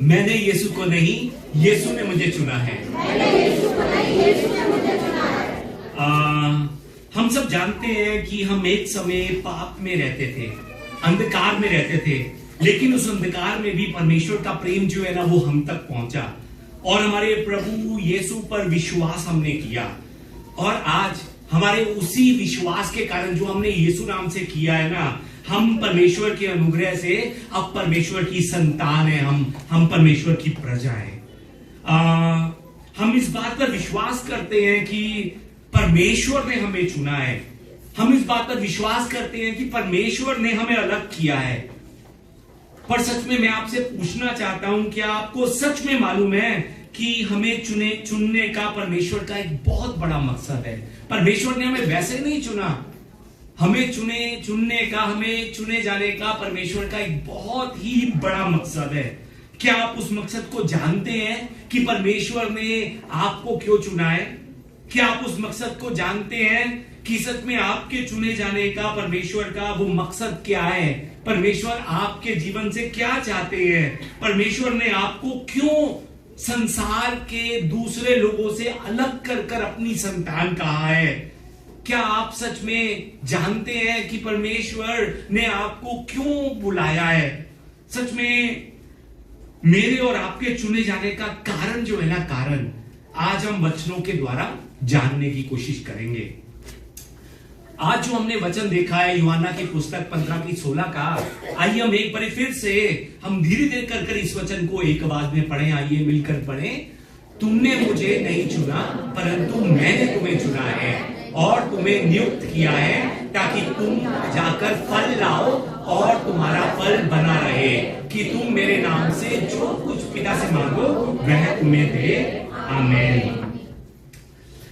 मैंने यीशु को नहीं, यीशु ने मुझे चुना है। हम सब जानते हैं कि हम एक समय पाप में रहते थे, अंधकार में रहते थे, लेकिन उस अंधकार में भी परमेश्वर का प्रेम जो है ना वो हम तक पहुंचा और हमारे प्रभु यीशु पर विश्वास हमने किया। और आज हमारे उसी विश्वास के कारण जो हमने यीशु नाम से किया है ना, हम परमेश्वर के अनुग्रह से अब परमेश्वर की संतान है, हम परमेश्वर की प्रजा है। हम इस बात पर विश्वास करते हैं कि परमेश्वर ने हमें चुना है। हम इस बात पर विश्वास करते हैं कि परमेश्वर ने हमें अलग किया है। पर सच में मैं आपसे पूछना चाहता हूं, क्या आपको सच में मालूम है कि हमें चुनने का परमेश्वर का एक बहुत बड़ा मकसद है? परमेश्वर ने हमें वैसे नहीं चुना, हमें हमें चुने जाने का परमेश्वर का एक बहुत ही बड़ा मकसद है। क्या आप उस मकसद को जानते हैं कि परमेश्वर ने आपको क्यों चुना है? क्या आप उस मकसद को जानते हैं कि सच में आपके चुने जाने का परमेश्वर का वो मकसद क्या है? परमेश्वर आपके जीवन से क्या चाहते हैं? परमेश्वर ने आपको क्यों संसार के दूसरे लोगों से अलग कर अपनी संतान कहा है? क्या आप सच में जानते हैं कि परमेश्वर ने आपको क्यों बुलाया है? सच में मेरे और आपके चुने जाने का कारण जो है ना, कारण आज हम वचनों के द्वारा जानने की कोशिश करेंगे। आज जो हमने वचन देखा है यूहन्ना की पुस्तक 15:16 का, आइए हम एक बार फिर से हम धीरे धीरे कर इस वचन को एक आवाज में पढ़ें। आइए मिलकर पढ़ें। तुमने मुझे नहीं चुना परंतु मैंने तुम्हें चुना है और तुम्हें नियुक्त किया है ताकि तुम जाकर फल लाओ और तुम्हारा फल बना रहे, कि तुम मेरे नाम से जो कुछ पिता से मांगो वह तुम्हें दे। आमीन।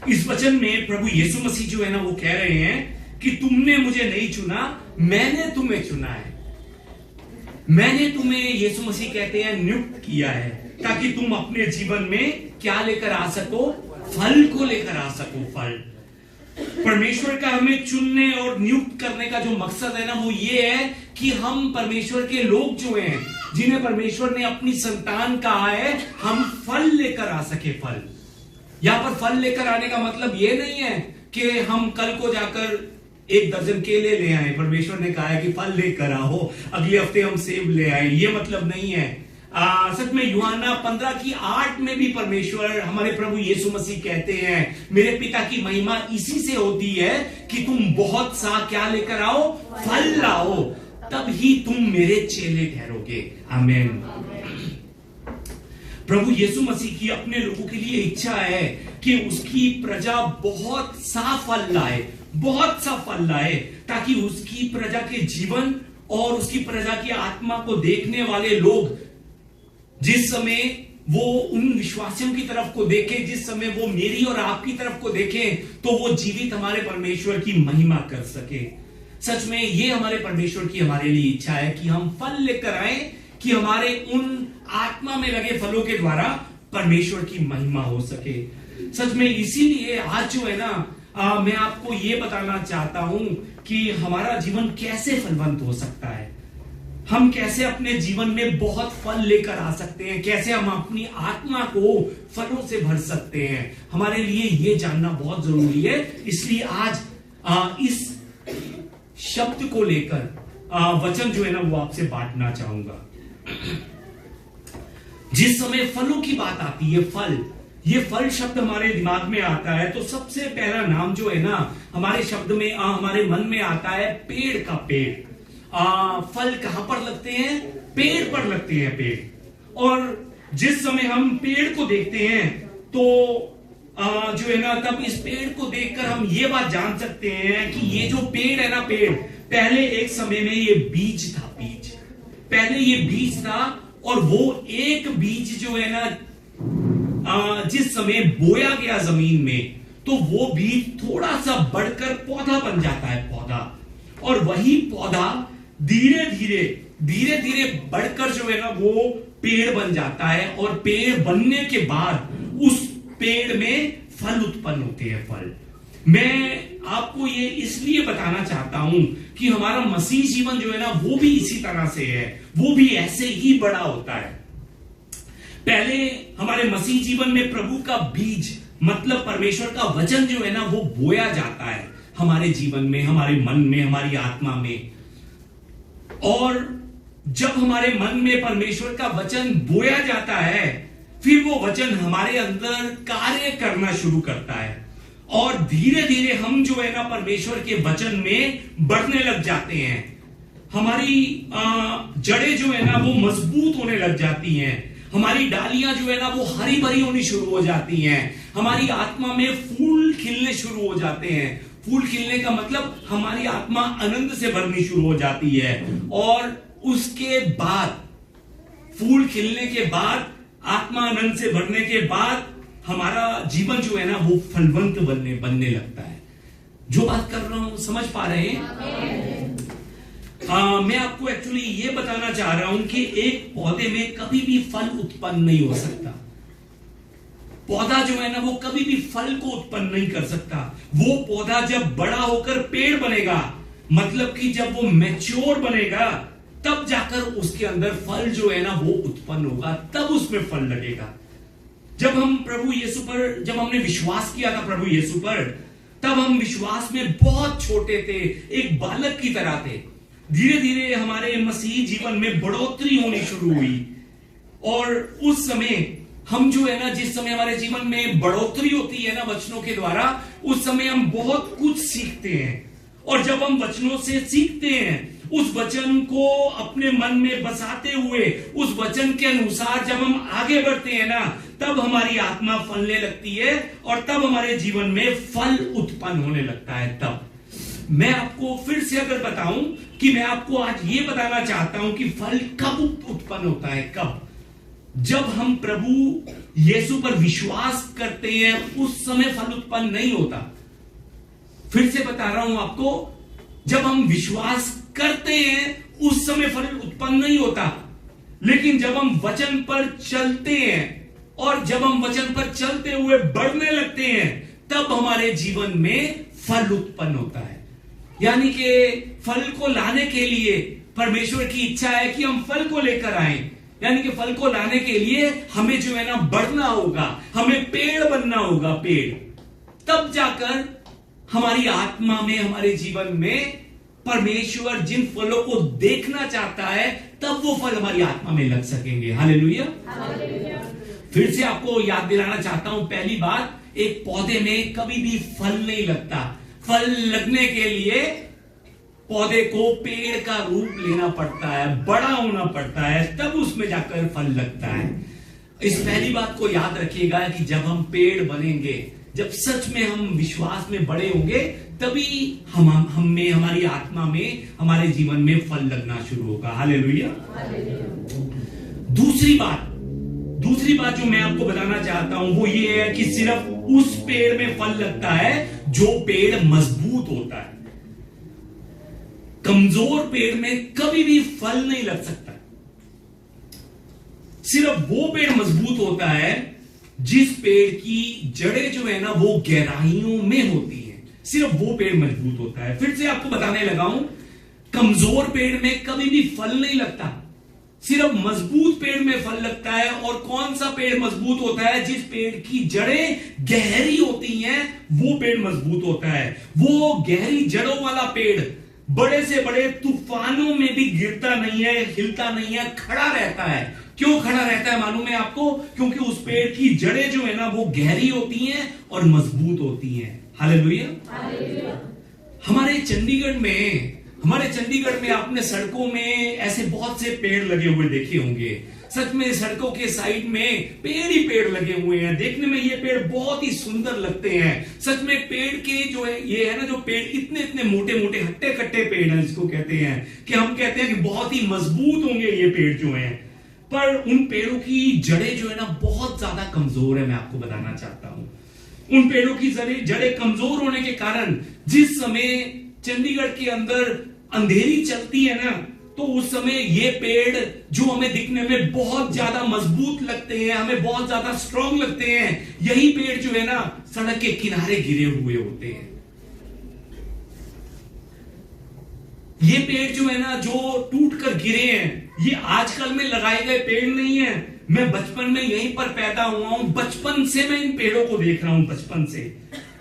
इस वचन में प्रभु यीशु मसीह जो है ना वो कह रहे हैं कि तुमने मुझे नहीं चुना, मैंने तुम्हें चुना है। मैंने तुम्हें, यीशु मसीह कहते हैं, नियुक्त किया है ताकि तुम अपने जीवन में क्या लेकर आ सको? फल को लेकर आ सको। फल। परमेश्वर का हमें चुनने और नियुक्त करने का जो मकसद है ना वो ये है कि हम परमेश्वर के लोग जो हैं, जिन्हें परमेश्वर ने अपनी संतान कहा है, हम फल लेकर आ सके। फल। यहां पर फल लेकर आने का मतलब ये नहीं है कि हम कल को जाकर 1 दर्जन केले ले आए। परमेश्वर ने कहा है कि फल लेकर आओ, अगले हफ्ते हम सेब ले आए, ये मतलब नहीं है। सच में यूहन्ना 15:8 में भी परमेश्वर, हमारे प्रभु यीशु मसीह कहते हैं, मेरे पिता की महिमा इसी से होती है कि तुम बहुत सा क्या लेकर आओ? फल लाओ, तब ही तुम मेरे चेले ठहरोगे। आमीन। प्रभु यीशु मसीह की अपने लोगों के लिए इच्छा है कि उसकी प्रजा बहुत सा फल लाए, बहुत सा फल लाए, ताकि उसकी प्रजा के जीवन और उसकी प्रजा की आत्मा को देखने वाले लोग जिस समय वो उन विश्वासियों की तरफ को देखें, जिस समय वो मेरी और आपकी तरफ को देखें, तो वो जीवित हमारे परमेश्वर की महिमा कर सके। सच में ये हमारे परमेश्वर की हमारे लिए इच्छा है कि हम फल लेकर आए, कि हमारे उन आत्मा में लगे फलों के द्वारा परमेश्वर की महिमा हो सके। सच में इसीलिए आज जो है ना, मैं आपको ये बताना चाहता हूं कि हमारा जीवन कैसे फलवंत हो सकता है, हम कैसे अपने जीवन में बहुत फल लेकर आ सकते हैं, कैसे हम अपनी आत्मा को फलों से भर सकते हैं। हमारे लिए ये जानना बहुत जरूरी है। इसलिए आज इस शब्द को लेकर वचन जो है ना वो आपसे बांटना चाहूंगा। जिस समय फलों की बात आती है, फल, ये फल शब्द हमारे दिमाग में आता है तो सबसे पहला नाम जो है ना हमारे शब्द में, हमारे मन में आता है पेड़ का। पेड़। फल कहां पर लगते हैं? पेड़ पर लगते हैं। पेड़। और जिस समय हम पेड़ को देखते हैं तो जो है ना, तब इस पेड़ को देखकर हम ये बात जान सकते हैं कि ये जो पेड़ है ना, पेड़ पहले एक समय में ये बीज था। बीज, पहले ये बीज था और वो एक बीज जो है ना, जिस समय बोया गया जमीन में, तो वो बीज थोड़ा सा बढ़कर पौधा बन जाता है। पौधा। और वही पौधा धीरे धीरे बढ़कर जो है ना वो पेड़ बन जाता है। और पेड़ बनने के बाद उस पेड़ में फल उत्पन्न होते हैं। फल। मैं आपको ये इसलिए बताना चाहता हूं कि हमारा मसीह जीवन जो है ना वो भी इसी तरह से है, वो भी ऐसे ही बड़ा होता है। पहले हमारे मसीह जीवन में प्रभु का बीज मतलब परमेश्वर का वचन जो है ना वो बोया जाता है हमारे जीवन में, हमारे मन में, हमारी आत्मा में। और जब हमारे मन में परमेश्वर का वचन बोया जाता है फिर वो वचन हमारे अंदर कार्य करना शुरू करता है और धीरे धीरे हम जो है ना परमेश्वर के वचन में बढ़ने लग जाते हैं। हमारी जड़ें जो है ना वो मजबूत होने लग जाती हैं, हमारी डालियां जो है ना वो हरी भरी होनी शुरू हो जाती हैं, हमारी आत्मा में फूल खिलने शुरू हो जाते हैं। फूल खिलने का मतलब हमारी आत्मा आनंद से भरनी शुरू हो जाती है और उसके बाद फूल खिलने के बाद, आत्मा आनंद से भरने के बाद हमारा जीवन जो है ना वो फलवंत बनने लगता है। जो बात कर रहा हूं समझ पा रहे हैं? मैं आपको एक्चुअली ये बताना चाह रहा हूं कि एक पौधे में कभी भी फल उत्पन्न नहीं हो सकता। पौधा जो है ना वो कभी भी फल को उत्पन्न नहीं कर सकता। वो पौधा जब बड़ा होकर पेड़ बनेगा, मतलब कि जब वो मैच्योर बनेगा, तब जाकर उसके अंदर फल जो है ना वो उत्पन्न होगा, तब उसमें फल लगेगा। जब हम प्रभु यीशु पर, जब हमने विश्वास किया था प्रभु यीशु पर, तब हम विश्वास में बहुत छोटे थे, एक बालक की तरह थे। धीरे धीरे हमारे मसीह जीवन में बढ़ोतरी होनी शुरू हुई और उस समय हम जो है ना, जिस समय हमारे जीवन में बढ़ोतरी होती है ना वचनों के द्वारा, उस समय हम बहुत कुछ सीखते हैं। और जब हम वचनों से सीखते हैं, उस वचन को अपने मन में बसाते हुए, उस वचन के अनुसार जब हम आगे बढ़ते हैं ना, तब हमारी आत्मा फलने लगती है और तब हमारे जीवन में फल उत्पन्न होने लगता है। तब मैं आपको फिर से अगर बताऊं कि मैं आपको आज ये बताना चाहता हूं कि फल कब उत्पन्न होता है। कब? जब हम प्रभु यीशु पर विश्वास करते हैं उस समय फल उत्पन्न नहीं होता। फिर से बता रहा हूं आपको, जब हम विश्वास करते हैं उस समय फल उत्पन्न नहीं होता, लेकिन जब हम वचन पर चलते हैं और जब हम वचन पर चलते हुए बढ़ने लगते हैं, तब हमारे जीवन में फल उत्पन्न होता है। यानी कि फल को लाने के लिए परमेश्वर की इच्छा है कि हम फल को लेकर आए। यानी कि फल को लाने के लिए हमें जो है ना बढ़ना होगा, हमें पेड़ बनना होगा, पेड़। तब जाकर हमारी आत्मा में, हमारे जीवन में परमेश्वर जिन फलों को देखना चाहता है, तब वो फल हमारी आत्मा में लग सकेंगे। हालेलुया। फिर से आपको याद दिलाना चाहता हूं, पहली बात, एक पौधे में कभी भी फल नहीं लगता। फल लगने के लिए पौधे को पेड़ का रूप लेना पड़ता है, बड़ा होना पड़ता है, तब उसमें जाकर फल लगता है। इस पहली बात को याद रखिएगा कि जब हम पेड़ बनेंगे, जब सच में हम विश्वास में बड़े होंगे, तभी हम में, हमारी आत्मा में, हमारे जीवन में फल लगना शुरू होगा। हालेलुया। दूसरी बात जो मैं आपको बताना चाहता हूं वो ये है कि सिर्फ उस पेड़ में फल लगता है जो पेड़ मजबूत होता है। कमजोर पेड़ में कभी भी फल नहीं लग सकता। सिर्फ वो पेड़ मजबूत होता है जिस पेड़ की जड़ें जो है ना वो गहराइयों में होती है, सिर्फ वो पेड़ मजबूत होता है। फिर से आपको बताने लगा हूं, कमजोर पेड़ में कभी भी फल नहीं लगता, सिर्फ मजबूत पेड़ में फल लगता है। और कौन सा पेड़ मजबूत होता है? जिस पेड़ की जड़ें गहरी होती हैं, वो पेड़ मजबूत होता है। वो गहरी जड़ों वाला पेड़ बड़े से बड़े तूफानों में भी गिरता नहीं है, हिलता नहीं है, खड़ा रहता है। क्यों खड़ा रहता है मालूम है आपको? क्योंकि उस पेड़ की जड़ें जो है ना वो गहरी होती हैं और मजबूत होती हैं। हालेलुया। हमारे चंडीगढ़ में आपने सड़कों में ऐसे बहुत से पेड़ लगे हुए देखे होंगे। सच में सड़कों के साइड में पेड़ ही पेड़ लगे हुए हैं। देखने में ये पेड़ बहुत ही सुंदर लगते हैं। सच में पेड़ के जो है, ये है ना, जो पेड़ इतने इतने मोटे मोटे हट्टे कट्टे पेड़ हैं, जिसको कहते हैं कि हम कहते हैं कि बहुत ही मजबूत होंगे ये पेड़ जो हैं। पर उन पेड़ों की जड़ें जो है ना बहुत ज्यादा कमजोर है। मैं आपको बताना चाहता हूं, उन पेड़ों की जड़ें कमजोर होने के कारण जिस समय चंडीगढ़ के अंदर अंधेरी चलती है ना, तो उस समय ये पेड़ जो हमें दिखने में बहुत ज्यादा मजबूत लगते हैं, हमें बहुत ज्यादा स्ट्रांग लगते हैं, यही पेड़ जो है ना सड़क के किनारे गिरे हुए होते हैं। ये पेड़ जो है ना जो टूट कर गिरे हैं, ये आजकल में लगाए गए पेड़ नहीं है। मैं बचपन में यहीं पर पैदा हुआ हूं, बचपन से मैं इन पेड़ों को देख रहा हूं। बचपन से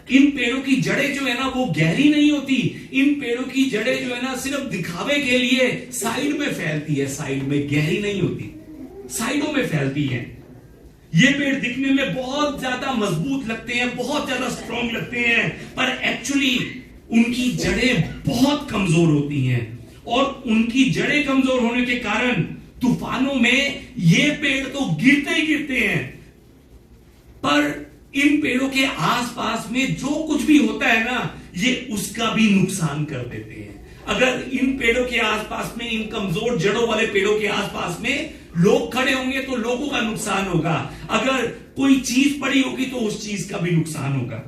इन पेड़ों की जड़ें जो है ना वो गहरी नहीं होती। इन पेड़ों की जड़ें जो है ना सिर्फ दिखावे के लिए साइड में फैलती है, साइड में, गहरी नहीं होती, साइडों में फैलती है। ये पेड़ दिखने में बहुत ज्यादा मजबूत लगते हैं, बहुत ज्यादा स्ट्रॉन्ग लगते हैं, पर एक्चुअली उनकी जड़ें बहुत कमजोर होती हैं। और उनकी जड़ें कमजोर होने के कारण तूफानों में ये पेड़ तो गिरते ही गिरते हैं, पर इन पेड़ों के आसपास में जो कुछ भी होता है ना, ये उसका भी नुकसान कर देते हैं। अगर इन पेड़ों के आसपास में, इन कमजोर जड़ों वाले पेड़ों के आसपास में लोग खड़े होंगे तो लोगों का नुकसान होगा। अगर कोई चीज पड़ी होगी तो उस चीज का भी नुकसान होगा।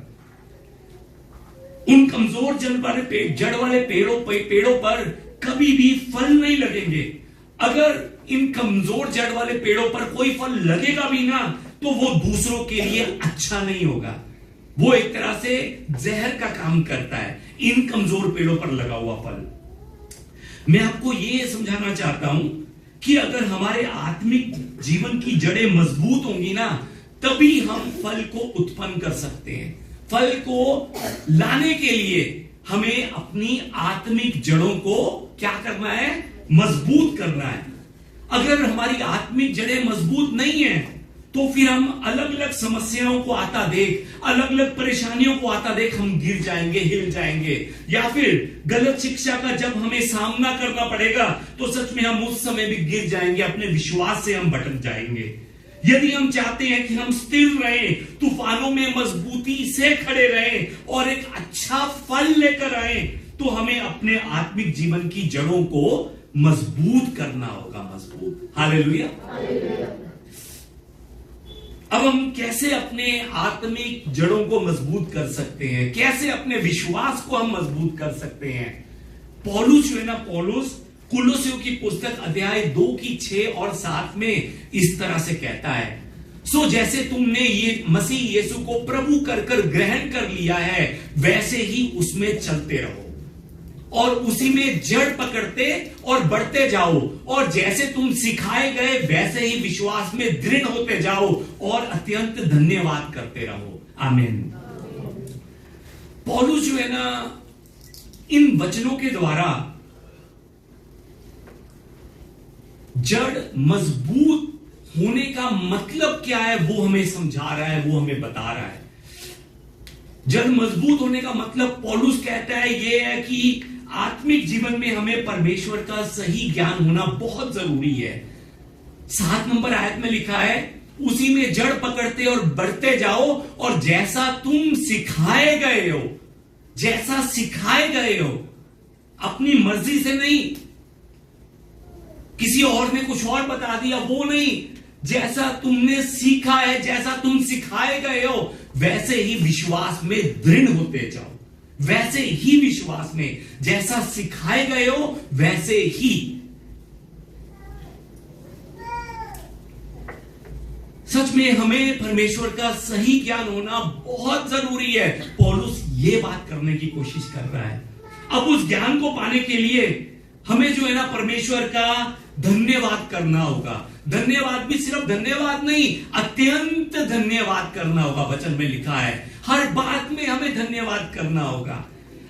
उन कमजोर जड़ वाले पेड़ों पर कभी भी फल नहीं लगेंगे। अगर इन कमजोर जड़ वाले पेड़ों पर कोई फल लगेगा भी ना, तो वो दूसरों के लिए अच्छा नहीं होगा। वो एक तरह से जहर का काम करता है, इन कमजोर पेड़ों पर लगा हुआ फल। मैं आपको ये समझाना चाहता हूं कि अगर हमारे आत्मिक जीवन की जड़ें मजबूत होंगी ना, तभी हम फल को उत्पन्न कर सकते हैं। फल को लाने के लिए हमें अपनी आत्मिक जड़ों को क्या करना है? मजबूत करना है। अगर हमारी आत्मिक जड़ें मजबूत नहीं है तो फिर हम अलग अलग समस्याओं को आता देख, अलग अलग परेशानियों को आता देख हम गिर जाएंगे, हिल जाएंगे। या फिर गलत शिक्षा का जब हमें सामना करना पड़ेगा तो सच में हम उस समय भी गिर जाएंगे, अपने विश्वास से हम भटक जाएंगे। यदि हम चाहते हैं कि हम स्थिर रहें, तूफानों में मजबूती से खड़े रहें और एक अच्छा फल लेकर आए, तो हमें अपने आत्मिक जीवन की जड़ों को मजबूत करना होगा। मजबूत। हालेलुया। अब हम कैसे अपने आत्मिक जड़ों को मजबूत कर सकते हैं? कैसे अपने विश्वास को हम मजबूत कर सकते हैं? पौलुस जो है ना, पौलुस कुलोसियों की पुस्तक अध्याय 2 की 6 और 7 में इस तरह से कहता है, सो जैसे तुमने ये मसीह यीशु को प्रभु कर ग्रहण कर लिया है, वैसे ही उसमें चलते रहो और उसी में जड़ पकड़ते और बढ़ते जाओ, और जैसे तुम सिखाए गए वैसे ही विश्वास में दृढ़ होते जाओ और अत्यंत धन्यवाद करते रहो। आमीन। पौलुस जो है ना, इन वचनों के द्वारा जड़ मजबूत होने का मतलब क्या है वो हमें समझा रहा है, वो हमें बता रहा है। जड़ मजबूत होने का मतलब पौलुस कहता है ये है कि आत्मिक जीवन में हमें परमेश्वर का सही ज्ञान होना बहुत जरूरी है। 7 नंबर आयत में लिखा है, उसी में जड़ पकड़ते और बढ़ते जाओ, और जैसा तुम सिखाए गए हो, जैसा सिखाए गए हो, अपनी मर्जी से नहीं, किसी और ने कुछ और बता दिया वो नहीं, जैसा तुमने सीखा है, जैसा तुम सिखाए गए हो, वैसे ही विश्वास में दृढ़ होते जाओ। वैसे ही विश्वास में, जैसा सिखाए गए हो वैसे ही। सच में हमें परमेश्वर का सही ज्ञान होना बहुत जरूरी है। पौलुस ये बात करने की कोशिश कर रहा है। अब उस ज्ञान को पाने के लिए हमें जो है ना, परमेश्वर का धन्यवाद करना होगा। धन्यवाद भी सिर्फ धन्यवाद नहीं, अत्यंत धन्यवाद करना होगा। वचन में लिखा है हर बात में हमें धन्यवाद करना होगा।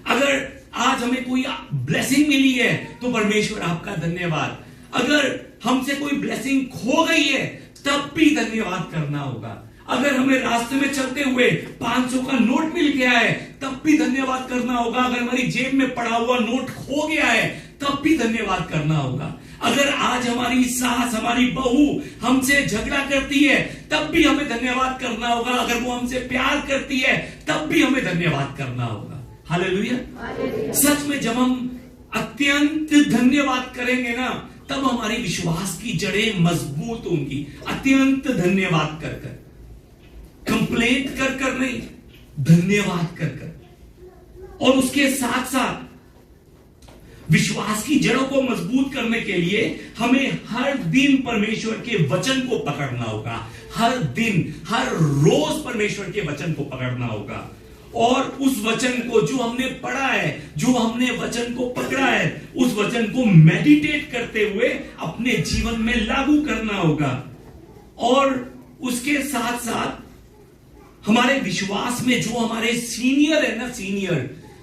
अगर आज हमें कोई ब्लेसिंग मिली है तो परमेश्वर आपका धन्यवाद। अगर हमसे कोई ब्लेसिंग खो गई है तब भी धन्यवाद करना होगा। अगर हमें रास्ते में चलते हुए 500 का नोट मिल गया है तब भी धन्यवाद करना होगा। अगर हमारी जेब में पड़ा हुआ नोट खो गया है तब भी धन्यवाद करना होगा। अगर आज हमारी सास, हमारी बहू हमसे झगड़ा करती है तब भी हमें धन्यवाद करना होगा। अगर वो हमसे प्यार करती है तब भी हमें धन्यवाद करना होगा। हालेलुया। सच में जब हम अत्यंत धन्यवाद करेंगे ना, तब हमारी विश्वास की जड़ें मजबूत होंगी। अत्यंत धन्यवाद कर कर, कंप्लेंट कर कर नहीं, धन्यवाद कर कर। और उसके साथ साथ विश्वास की जड़ों को मजबूत करने के लिए हमें हर दिन परमेश्वर के वचन को पकड़ना होगा। हर दिन, हर रोज परमेश्वर के वचन को पकड़ना होगा, और उस वचन को जो हमने पढ़ा है, जो हमने वचन को पकड़ा है, उस वचन को मेडिटेट करते हुए अपने जीवन में लागू करना होगा। और उसके साथ साथ हमारे विश्वास में जो हमारे सीनियर है ना,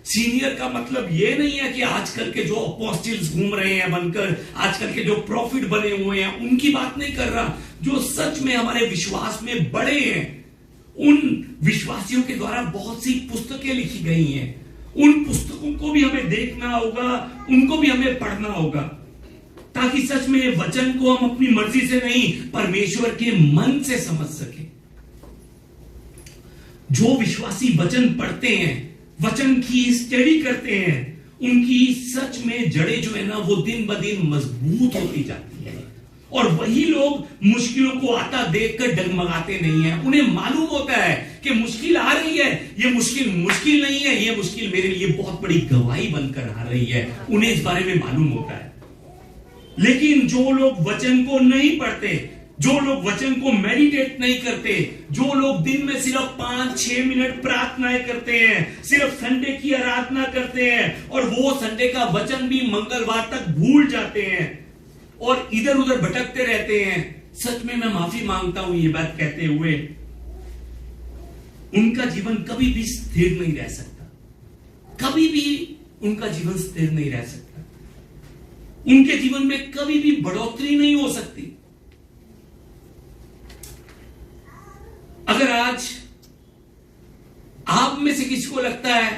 सीनियर का मतलब ये नहीं है कि आजकल के जो अपोस्टल्स घूम रहे हैं बनकर, आजकल के जो प्रॉफिट बने हुए हैं उनकी बात नहीं कर रहा। जो सच में हमारे विश्वास में बड़े हैं, उन विश्वासियों के द्वारा बहुत सी पुस्तकें लिखी गई हैं। उन पुस्तकों को भी हमें देखना होगा, उनको भी हमें पढ़ना होगा, ताकि सच में वचन को हम अपनी मर्जी से नहीं, परमेश्वर के मन से समझ सके। जो विश्वासी वचन पढ़ते हैं, वचन की स्टडी करते हैं, उनकी सच में जड़ें जो है ना वो दिन ब दिन मजबूत होती जाती है। और वही लोग मुश्किलों को आता देखकर डगमगाते नहीं है। उन्हें मालूम होता है कि मुश्किल आ रही है, ये मुश्किल नहीं है, ये मुश्किल मेरे लिए बहुत बड़ी गवाही बनकर आ रही है। उन्हें इस बारे में मालूम होता है। लेकिन जो लोग वचन को नहीं पढ़ते, जो लोग वचन को मेडिटेट नहीं करते, जो लोग दिन में सिर्फ 5-6 मिनट प्रार्थनाएं करते हैं, सिर्फ संडे की आराधना करते हैं और वो संडे का वचन भी मंगलवार तक भूल जाते हैं और इधर उधर भटकते रहते हैं, सच में मैं माफी मांगता हूं ये बात कहते हुए, उनका जीवन कभी भी स्थिर नहीं रह सकता। कभी भी उनका जीवन स्थिर नहीं रह सकता। उनके जीवन में कभी भी बढ़ोतरी नहीं हो सकती। अगर आज आप में से किसी को लगता है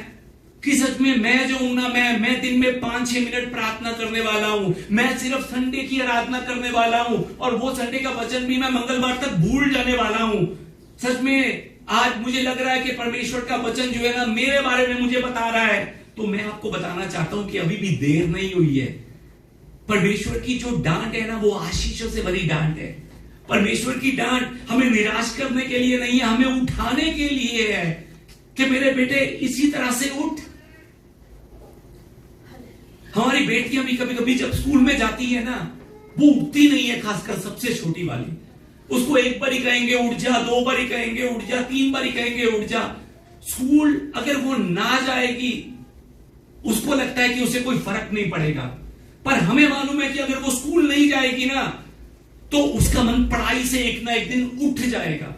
कि सच में मैं जो हूं ना, मैं दिन में 5-6 मिनट प्रार्थना करने वाला हूं, मैं सिर्फ संडे की आराधना करने वाला हूं और वो संडे का वचन भी मैं मंगलवार तक भूल जाने वाला हूं, सच में आज मुझे लग रहा है कि परमेश्वर का वचन जो है ना मेरे बारे में मुझे बता रहा है, तो मैं आपको बताना चाहता हूं कि अभी भी देर नहीं हुई है। परमेश्वर की जो डांट है ना वो आशीषों से भरी डांट है। परमेश्वर की डांट हमें निराश करने के लिए नहीं है, हमें उठाने के लिए है कि मेरे बेटे इसी तरह से उठ। हमारी बेटियां भी कभी कभी जब स्कूल में जाती है ना, वो उठती नहीं है, खासकर सबसे छोटी वाली। उसको एक बार ही कहेंगे उठ जा, 2 बार ही कहेंगे उठ जा, 3 बार ही कहेंगे उठ जा। स्कूल अगर वो ना जाएगी, उसको लगता है कि उसे कोई फर्क नहीं पड़ेगा, पर हमें मालूम है कि अगर वो स्कूल नहीं जाएगी ना तो उसका मन पढ़ाई से एक ना एक दिन उठ जाएगा।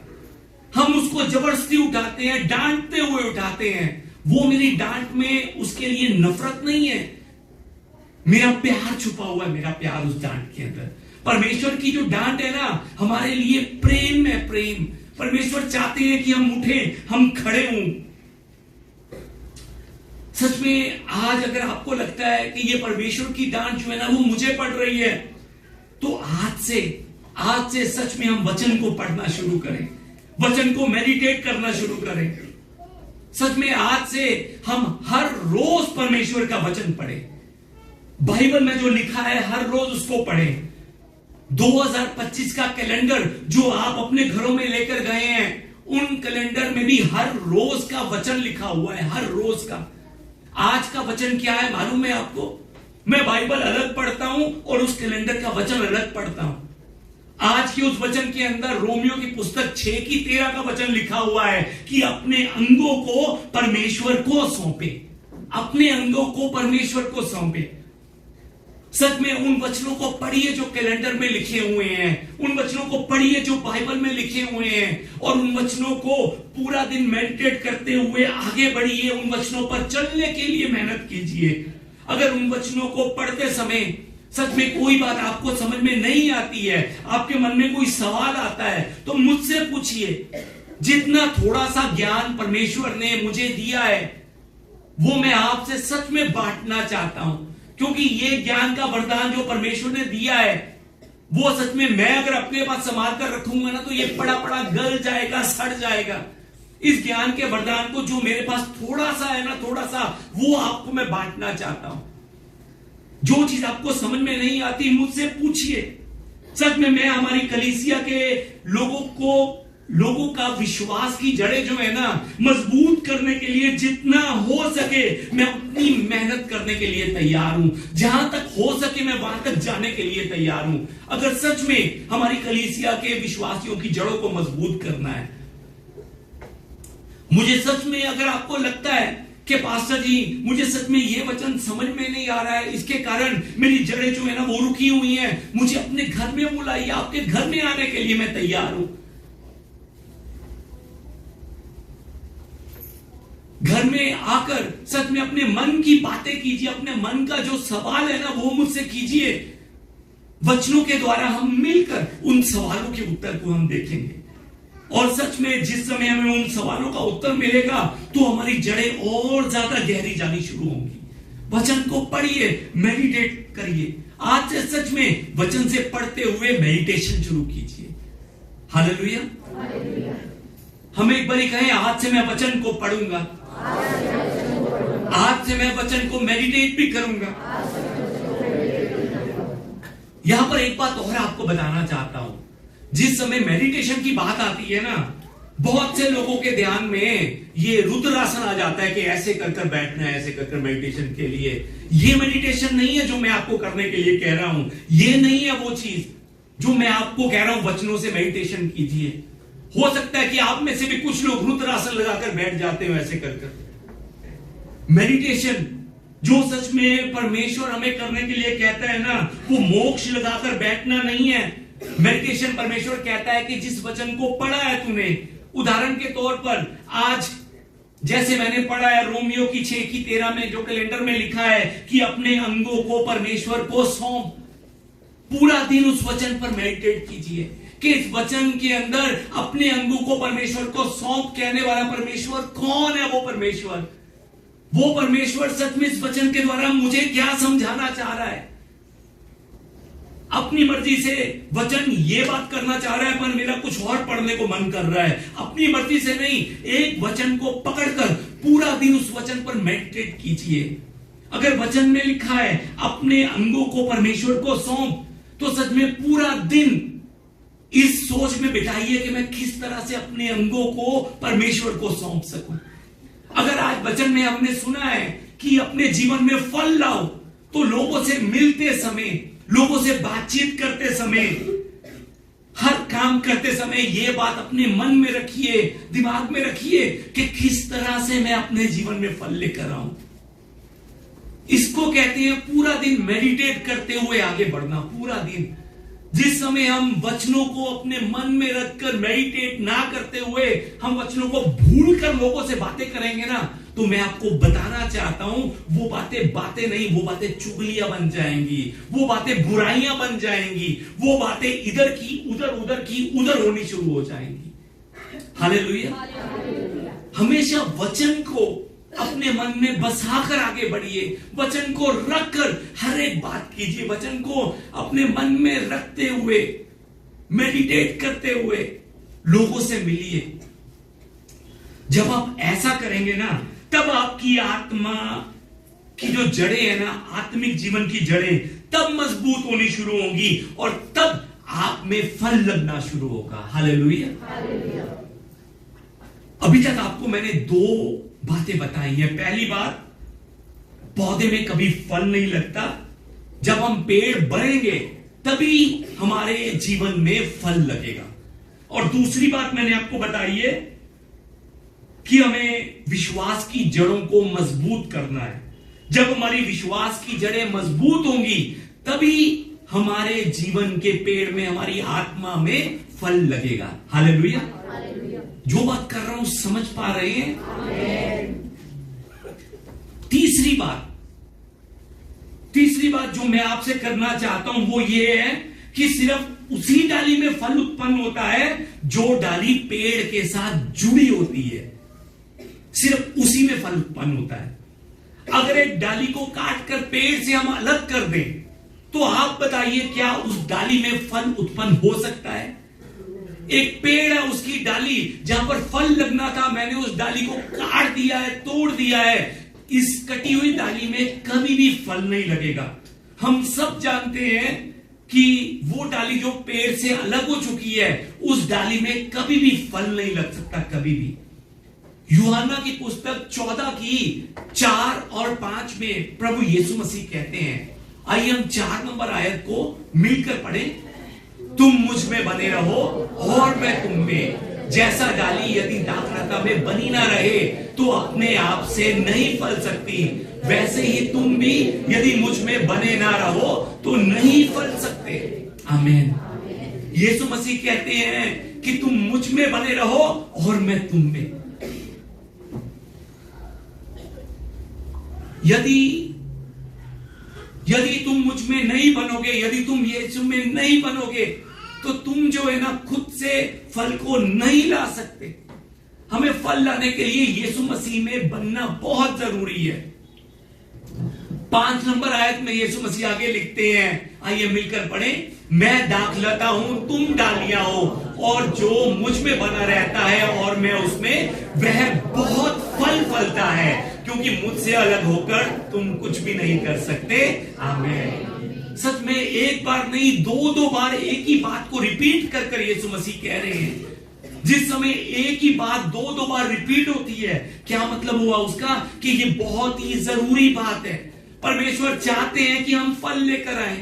हम उसको जबरदस्ती उठाते हैं, डांटते हुए उठाते हैं। वो मेरी डांट में उसके लिए नफरत नहीं है, मेरा प्यार छुपा हुआ है, मेरा प्यार उस डांट के अंदर। परमेश्वर की जो डांट है ना हमारे लिए प्रेम है, प्रेम। परमेश्वर चाहते हैं कि हम उठें, हम खड़े हों। सच में आज अगर आपको लगता है कि ये परमेश्वर की डांट जो है ना वो मुझे पड़ रही है, तो आज से सच में हम वचन को पढ़ना शुरू करें, वचन को मेडिटेट करना शुरू करें। सच में आज से हम हर रोज परमेश्वर का वचन पढ़ें। बाइबल में जो लिखा है हर रोज उसको पढ़ें। 2025 का कैलेंडर जो आप अपने घरों में लेकर गए हैं, उन कैलेंडर में भी हर रोज का वचन लिखा हुआ है, हर रोज का। आज का वचन क्या है मालूम है आपको? मैं बाइबल अलग पढ़ता हूं और उस कैलेंडर का वचन अलग पढ़ता हूं। आज की उस वचन के अंदर रोमियो की पुस्तक 6:13 का वचन लिखा हुआ है कि अपने अंगों को परमेश्वर को सौंपे, अपने अंगों को परमेश्वर को सौंपे। सच में उन वचनों को पढ़िए जो कैलेंडर में लिखे हुए हैं, उन वचनों को पढ़िए जो बाइबल में लिखे हुए हैं और उन वचनों को पूरा दिन मेडिटेट करते हुए आगे बढ़िए। उन वचनों पर चलने के लिए मेहनत कीजिए। अगर उन वचनों को पढ़ते समय सच में कोई बात आपको समझ में नहीं आती है, आपके मन में कोई सवाल आता है, तो मुझसे पूछिए। जितना थोड़ा सा ज्ञान परमेश्वर ने मुझे दिया है वो मैं आपसे सच में बांटना चाहता हूं, क्योंकि ये ज्ञान का वरदान जो परमेश्वर ने दिया है वो सच में मैं अगर अपने पास संभाल कर रखूंगा ना तो ये पड़ा पड़ा गल जाएगा, सड़ जाएगा। इस ज्ञान के वरदान को जो मेरे पास थोड़ा सा है ना, थोड़ा सा, वो आपको मैं बांटना चाहता हूं। जो चीज आपको समझ में नहीं आती मुझसे पूछिए। सच में मैं हमारी कलीसिया के लोगों का विश्वास की जड़ें जो है ना मजबूत करने के लिए जितना हो सके मैं उतनी मेहनत करने के लिए तैयार हूं। जहां तक हो सके मैं वहां तक जाने के लिए तैयार हूं। अगर सच में हमारी कलीसिया के विश्वासियों की जड़ों को मजबूत करना है, मुझे सच में अगर आपको लगता है कि पास्टर जी मुझे सच में ये वचन समझ में नहीं आ रहा है, इसके कारण मेरी जड़ें जो है ना वो रुकी हुई हैं, मुझे अपने घर में बुलाइए, आपके घर में आने के लिए मैं तैयार हूं। घर में आकर सच में अपने मन की बातें कीजिए, अपने मन का जो सवाल है ना वो मुझसे कीजिए। वचनों के द्वारा हम मिलकर उन सवालों के उत्तर को हम देखेंगे, और सच में जिस समय हमें उन सवालों का उत्तर मिलेगा तो हमारी जड़ें और ज्यादा गहरी जानी शुरू होंगी। वचन को पढ़िए, मेडिटेट करिए। आज से सच में वचन से पढ़ते हुए मेडिटेशन शुरू कीजिए। हालेलुया। हम एक बार कहें, आज से मैं वचन को पढ़ूंगा, आज से मैं वचन को मेडिटेट भी करूंगा। यहां पर एक बात और आपको बताना चाहता हूं, जिस समय मेडिटेशन की बात आती है ना, बहुत से लोगों के ध्यान में ये रुद्रासन आ जाता है कि ऐसे कर कर बैठना है, ऐसे कर कर मेडिटेशन के लिए। ये मेडिटेशन नहीं है जो मैं आपको करने के लिए कह रहा हूं, ये नहीं है वो चीज जो मैं आपको कह रहा हूं वचनों से मेडिटेशन कीजिए। हो सकता है कि आप में से भी कुछ लोग रुद्रासन लगाकर बैठ जाते हो ऐसे कर कर। मेडिटेशन जो सच में परमेश्वर हमें करने के लिए कहता है ना, वो मोक्ष लगाकर बैठना नहीं है। मेडिटेशन परमेश्वर कहता है कि जिस वचन को पढ़ा है तूने, उदाहरण के तौर पर आज जैसे मैंने पढ़ा है रोमियो की 6:13 में जो कैलेंडर में लिखा है कि अपने अंगों को परमेश्वर को सौंप। पूरा दिन उस वचन पर मेडिटेट कीजिए कि इस वचन के अंदर अपने अंगों को परमेश्वर को सौंप कहने वाला परमेश्वर कौन है। वो परमेश्वर सच में इस वचन के द्वारा मुझे क्या समझाना चाह रहा है। अपनी मर्जी से वचन ये बात करना चाह रहा है पर मेरा कुछ और पढ़ने को मन कर रहा है, अपनी मर्जी से नहीं। एक वचन को पकड़कर पूरा दिन उस वचन पर मेडिटेट कीजिए। अगर वचन में लिखा है अपने अंगों को परमेश्वर को सौंप, तो सच में पूरा दिन इस सोच में बिताइए कि मैं किस तरह से अपने अंगों को परमेश्वर को सौंप सकूं। अगर आज वचन में हमने सुना है कि अपने जीवन में फल लाओ, तो लोगों से मिलते समय, लोगों से बातचीत करते समय, हर काम करते समय ये बात अपने मन में रखिए, दिमाग में रखिए कि किस तरह से मैं अपने जीवन में फल लेकर आऊं। इसको कहते हैं पूरा दिन मेडिटेट करते हुए आगे बढ़ना। पूरा दिन जिस समय हम वचनों को अपने मन में रखकर मेडिटेट ना करते हुए हम वचनों को भूलकर लोगों से बातें करेंगे ना, तो मैं आपको बताना चाहता हूं वो बातें नहीं, वो बातें चुगलियां बन जाएंगी, वो बातें बुराइयां बन जाएंगी, वो बातें इधर की उधर होनी शुरू हो जाएंगी। हालेलुया। हमेशा वचन को अपने मन में बसाकर आगे बढ़िए, वचन को रखकर हर एक बात कीजिए, वचन को अपने मन में रखते हुए मेडिटेट करते हुए लोगों से मिलिए। जब आप ऐसा करेंगे ना, तब आपकी आत्मा की जो जड़ें है ना, आत्मिक जीवन की जड़ें तब मजबूत होनी शुरू होंगी और तब आप में फल लगना शुरू होगा। हालेलुया। अभी तक आपको मैंने 2 बातें बताई हैं। पहली बात, पौधे में कभी फल नहीं लगता, जब हम पेड़ बढ़ेंगे तभी हमारे जीवन में फल लगेगा। और दूसरी बात मैंने आपको बताई है कि हमें विश्वास की जड़ों को मजबूत करना है। जब हमारी विश्वास की जड़ें मजबूत होंगी तभी हमारे जीवन के पेड़ में, हमारी आत्मा में फल लगेगा। हालेलुया। जो बात कर रहा हूं समझ पा रहे हैं? तीसरी बात जो मैं आपसे करना चाहता हूं वो ये है कि सिर्फ उसी डाली में फल उत्पन्न होता है जो डाली पेड़ के साथ जुड़ी होती है, सिर्फ उसी में फल उत्पन्न होता है। अगर एक डाली को काटकर पेड़ से हम अलग कर दें तो आप बताइए क्या उस डाली में फल उत्पन्न हो सकता है? एक पेड़ है, उसकी डाली जहां पर फल लगना था, मैंने उस डाली को काट दिया है, तोड़ दिया है। इस कटी हुई डाली में कभी भी फल नहीं लगेगा। हम सब जानते हैं कि वो डाली जो पेड़ से अलग हो चुकी है, उस डाली में कभी भी फल नहीं लग सकता, कभी भी। यूहन्ना की पुस्तक 14:4 और 5 में प्रभु यीशु मसीह कहते हैं, आइए हम 4 नंबर आयत को मिलकर पढ़ें। तुम मुझ में बने रहो और मैं तुम में, जैसा डाली यदि दाखलता में बनी ना रहे तो अपने आप से नहीं फल सकती, वैसे ही तुम भी यदि मुझ में बने ना रहो तो नहीं फल सकते। आमीन। यीशु मसीह कहते हैं कि तुम मुझ में बने रहो और मैं तुम में। यदि तुम मुझ में नहीं बनोगे, यदि तुम यीशु में नहीं बनोगे, तो तुम जो है ना खुद से फल को नहीं ला सकते। हमें फल लाने के लिए यीशु मसीह में बनना बहुत जरूरी है। 5 नंबर आयत में यीशु मसीह आगे लिखते हैं, आइए मिलकर पढ़ें। मैं दाखलता हूं, तुम डालियां हो, और जो मुझ में बना रहता है और मैं उसमें, वह बहुत फल फलता है, क्योंकि मुझसे अलग होकर तुम कुछ भी नहीं कर सकते। आमीन। सच में एक बार नहीं, 2 बार एक ही बात को रिपीट कर कर यीशु मसीह कह रहे हैं। जिस समय एक ही बात 2 बार रिपीट होती है, क्या मतलब हुआ उसका? कि ये बहुत ही जरूरी बात है। परमेश्वर चाहते हैं कि हम फल लेकर आए,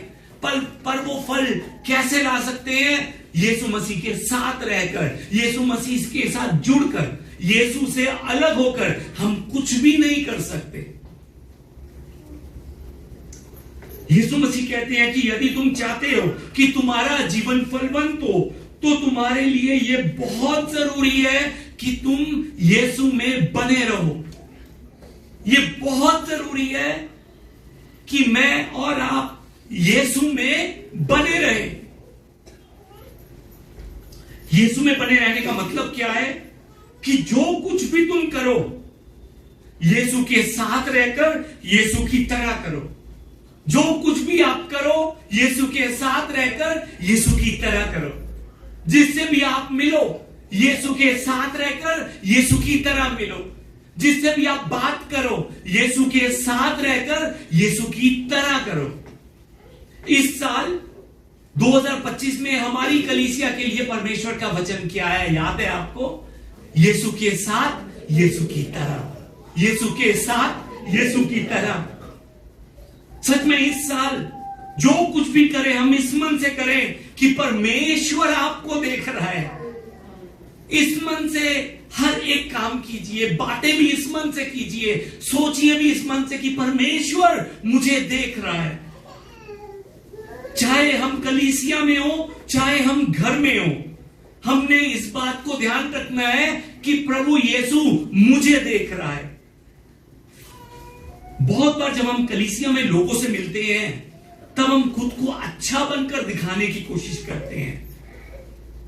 पर वो फल कैसे ला सकते हैं? यीशु मसीह के साथ रहकर, यीशु मसीह के साथ जुड़कर, यीशु से अलग होकर हम कुछ भी नहीं कर सकते। यीशु मसीह कहते हैं कि यदि तुम चाहते हो कि तुम्हारा जीवन फलवंत हो, तो तुम्हारे लिए यह बहुत जरूरी है कि तुम यीशु में बने रहो। यह बहुत जरूरी है कि मैं और आप यीशु में बने रहे। यीशु में बने रहने का मतलब क्या है? कि जो कुछ भी तुम करो, यीशु के साथ रहकर यीशु की तरह करो। जो कुछ भी आप करो, यीशु के साथ रहकर यीशु की तरह करो। जिससे भी आप मिलो, यीशु के साथ रहकर यीशु की तरह मिलो। जिससे भी आप बात करो, यीशु के साथ रहकर यीशु की तरह करो। इस साल 2025 में हमारी कलीसिया के लिए परमेश्वर का वचन क्या है, याद है आपको? यीशु के साथ यीशु की तरह, यीशु के साथ यीशु की तरह। सच में इस साल जो कुछ भी करें, हम इस मन से करें कि परमेश्वर आपको देख रहा है। इस मन से हर एक काम कीजिए, बातें भी इस मन से कीजिए, सोचिए भी इस मन से कि परमेश्वर मुझे देख रहा है। चाहे हम कलीसिया में हो, चाहे हम घर में हो, हमने इस बात को ध्यान रखना है कि प्रभु यीशु मुझे देख रहा है। बहुत बार जब हम कलीसिया में लोगों से मिलते हैं, तब हम खुद को अच्छा बनकर दिखाने की कोशिश करते हैं।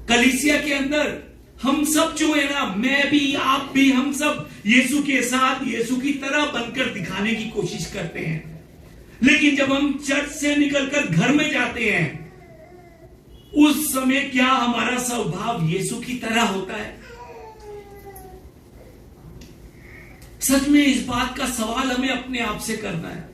कलीसिया के अंदर हम सब जो है ना, मैं भी, आप भी, हम सब यीशु के साथ यीशु की तरह बनकर दिखाने की कोशिश करते हैं। लेकिन जब हम चर्च से निकलकर घर में जाते हैं, उस समय क्या हमारा स्वभाव यीशु की तरह होता है? सच में इस बात का सवाल हमें अपने आप से करना है।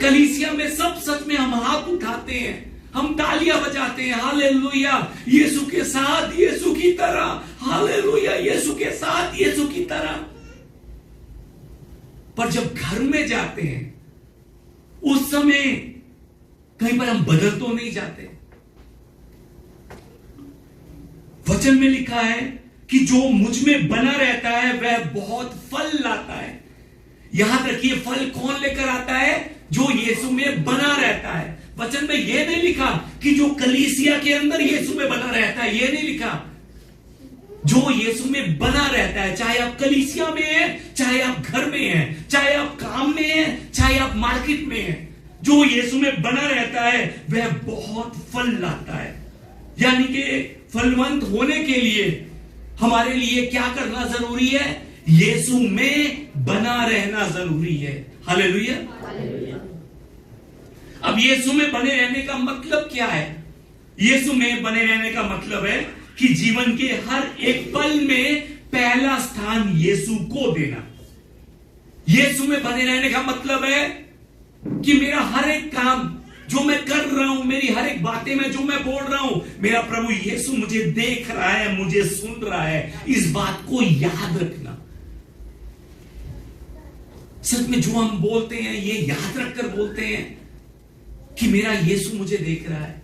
कलीसिया में सब सच में हम हाथ उठाते हैं, हम तालियां बजाते हैं, हालेलुया यीशु के साथ यीशु की तरह, हालेलुया यीशु के साथ यीशु की तरह। पर जब घर में जाते हैं, उस समय कहीं पर हम बदल तो नहीं जाते। वचन में लिखा है कि जो मुझ में बना रहता है वह बहुत फल लाता है। याद रखिए, फल कौन लेकर आता है? जो यीशु में बना रहता है। वचन में यह नहीं लिखा कि जो कलीसिया के अंदर यीशु में बना रहता है, यह नहीं लिखा। जो यीशु में बना रहता है, चाहे आप कलीसिया में हैं, चाहे आप घर में हैं, चाहे आप काम में हैं, चाहे आप मार्केट में हैं, जो यीशु में बना रहता है वह बहुत फल लाता है। यानी कि फलवंत होने के लिए हमारे लिए क्या करना जरूरी है? यीशु में बना रहना जरूरी है। हालेलुया। अब यीशु में बने रहने का मतलब क्या है? यीशु में बने रहने का मतलब है कि जीवन के हर एक पल में पहला स्थान यीशु को देना। यीशु में बने रहने का मतलब है कि मेरा हर एक काम जो मैं कर रहा हूं, मेरी हर एक बातें में जो मैं बोल रहा हूं, मेरा प्रभु यीशु मुझे देख रहा है, मुझे सुन रहा है। इस बात को याद रखना। सच में जो हम बोलते हैं, ये याद रखकर बोलते हैं कि मेरा यीशु मुझे देख रहा है।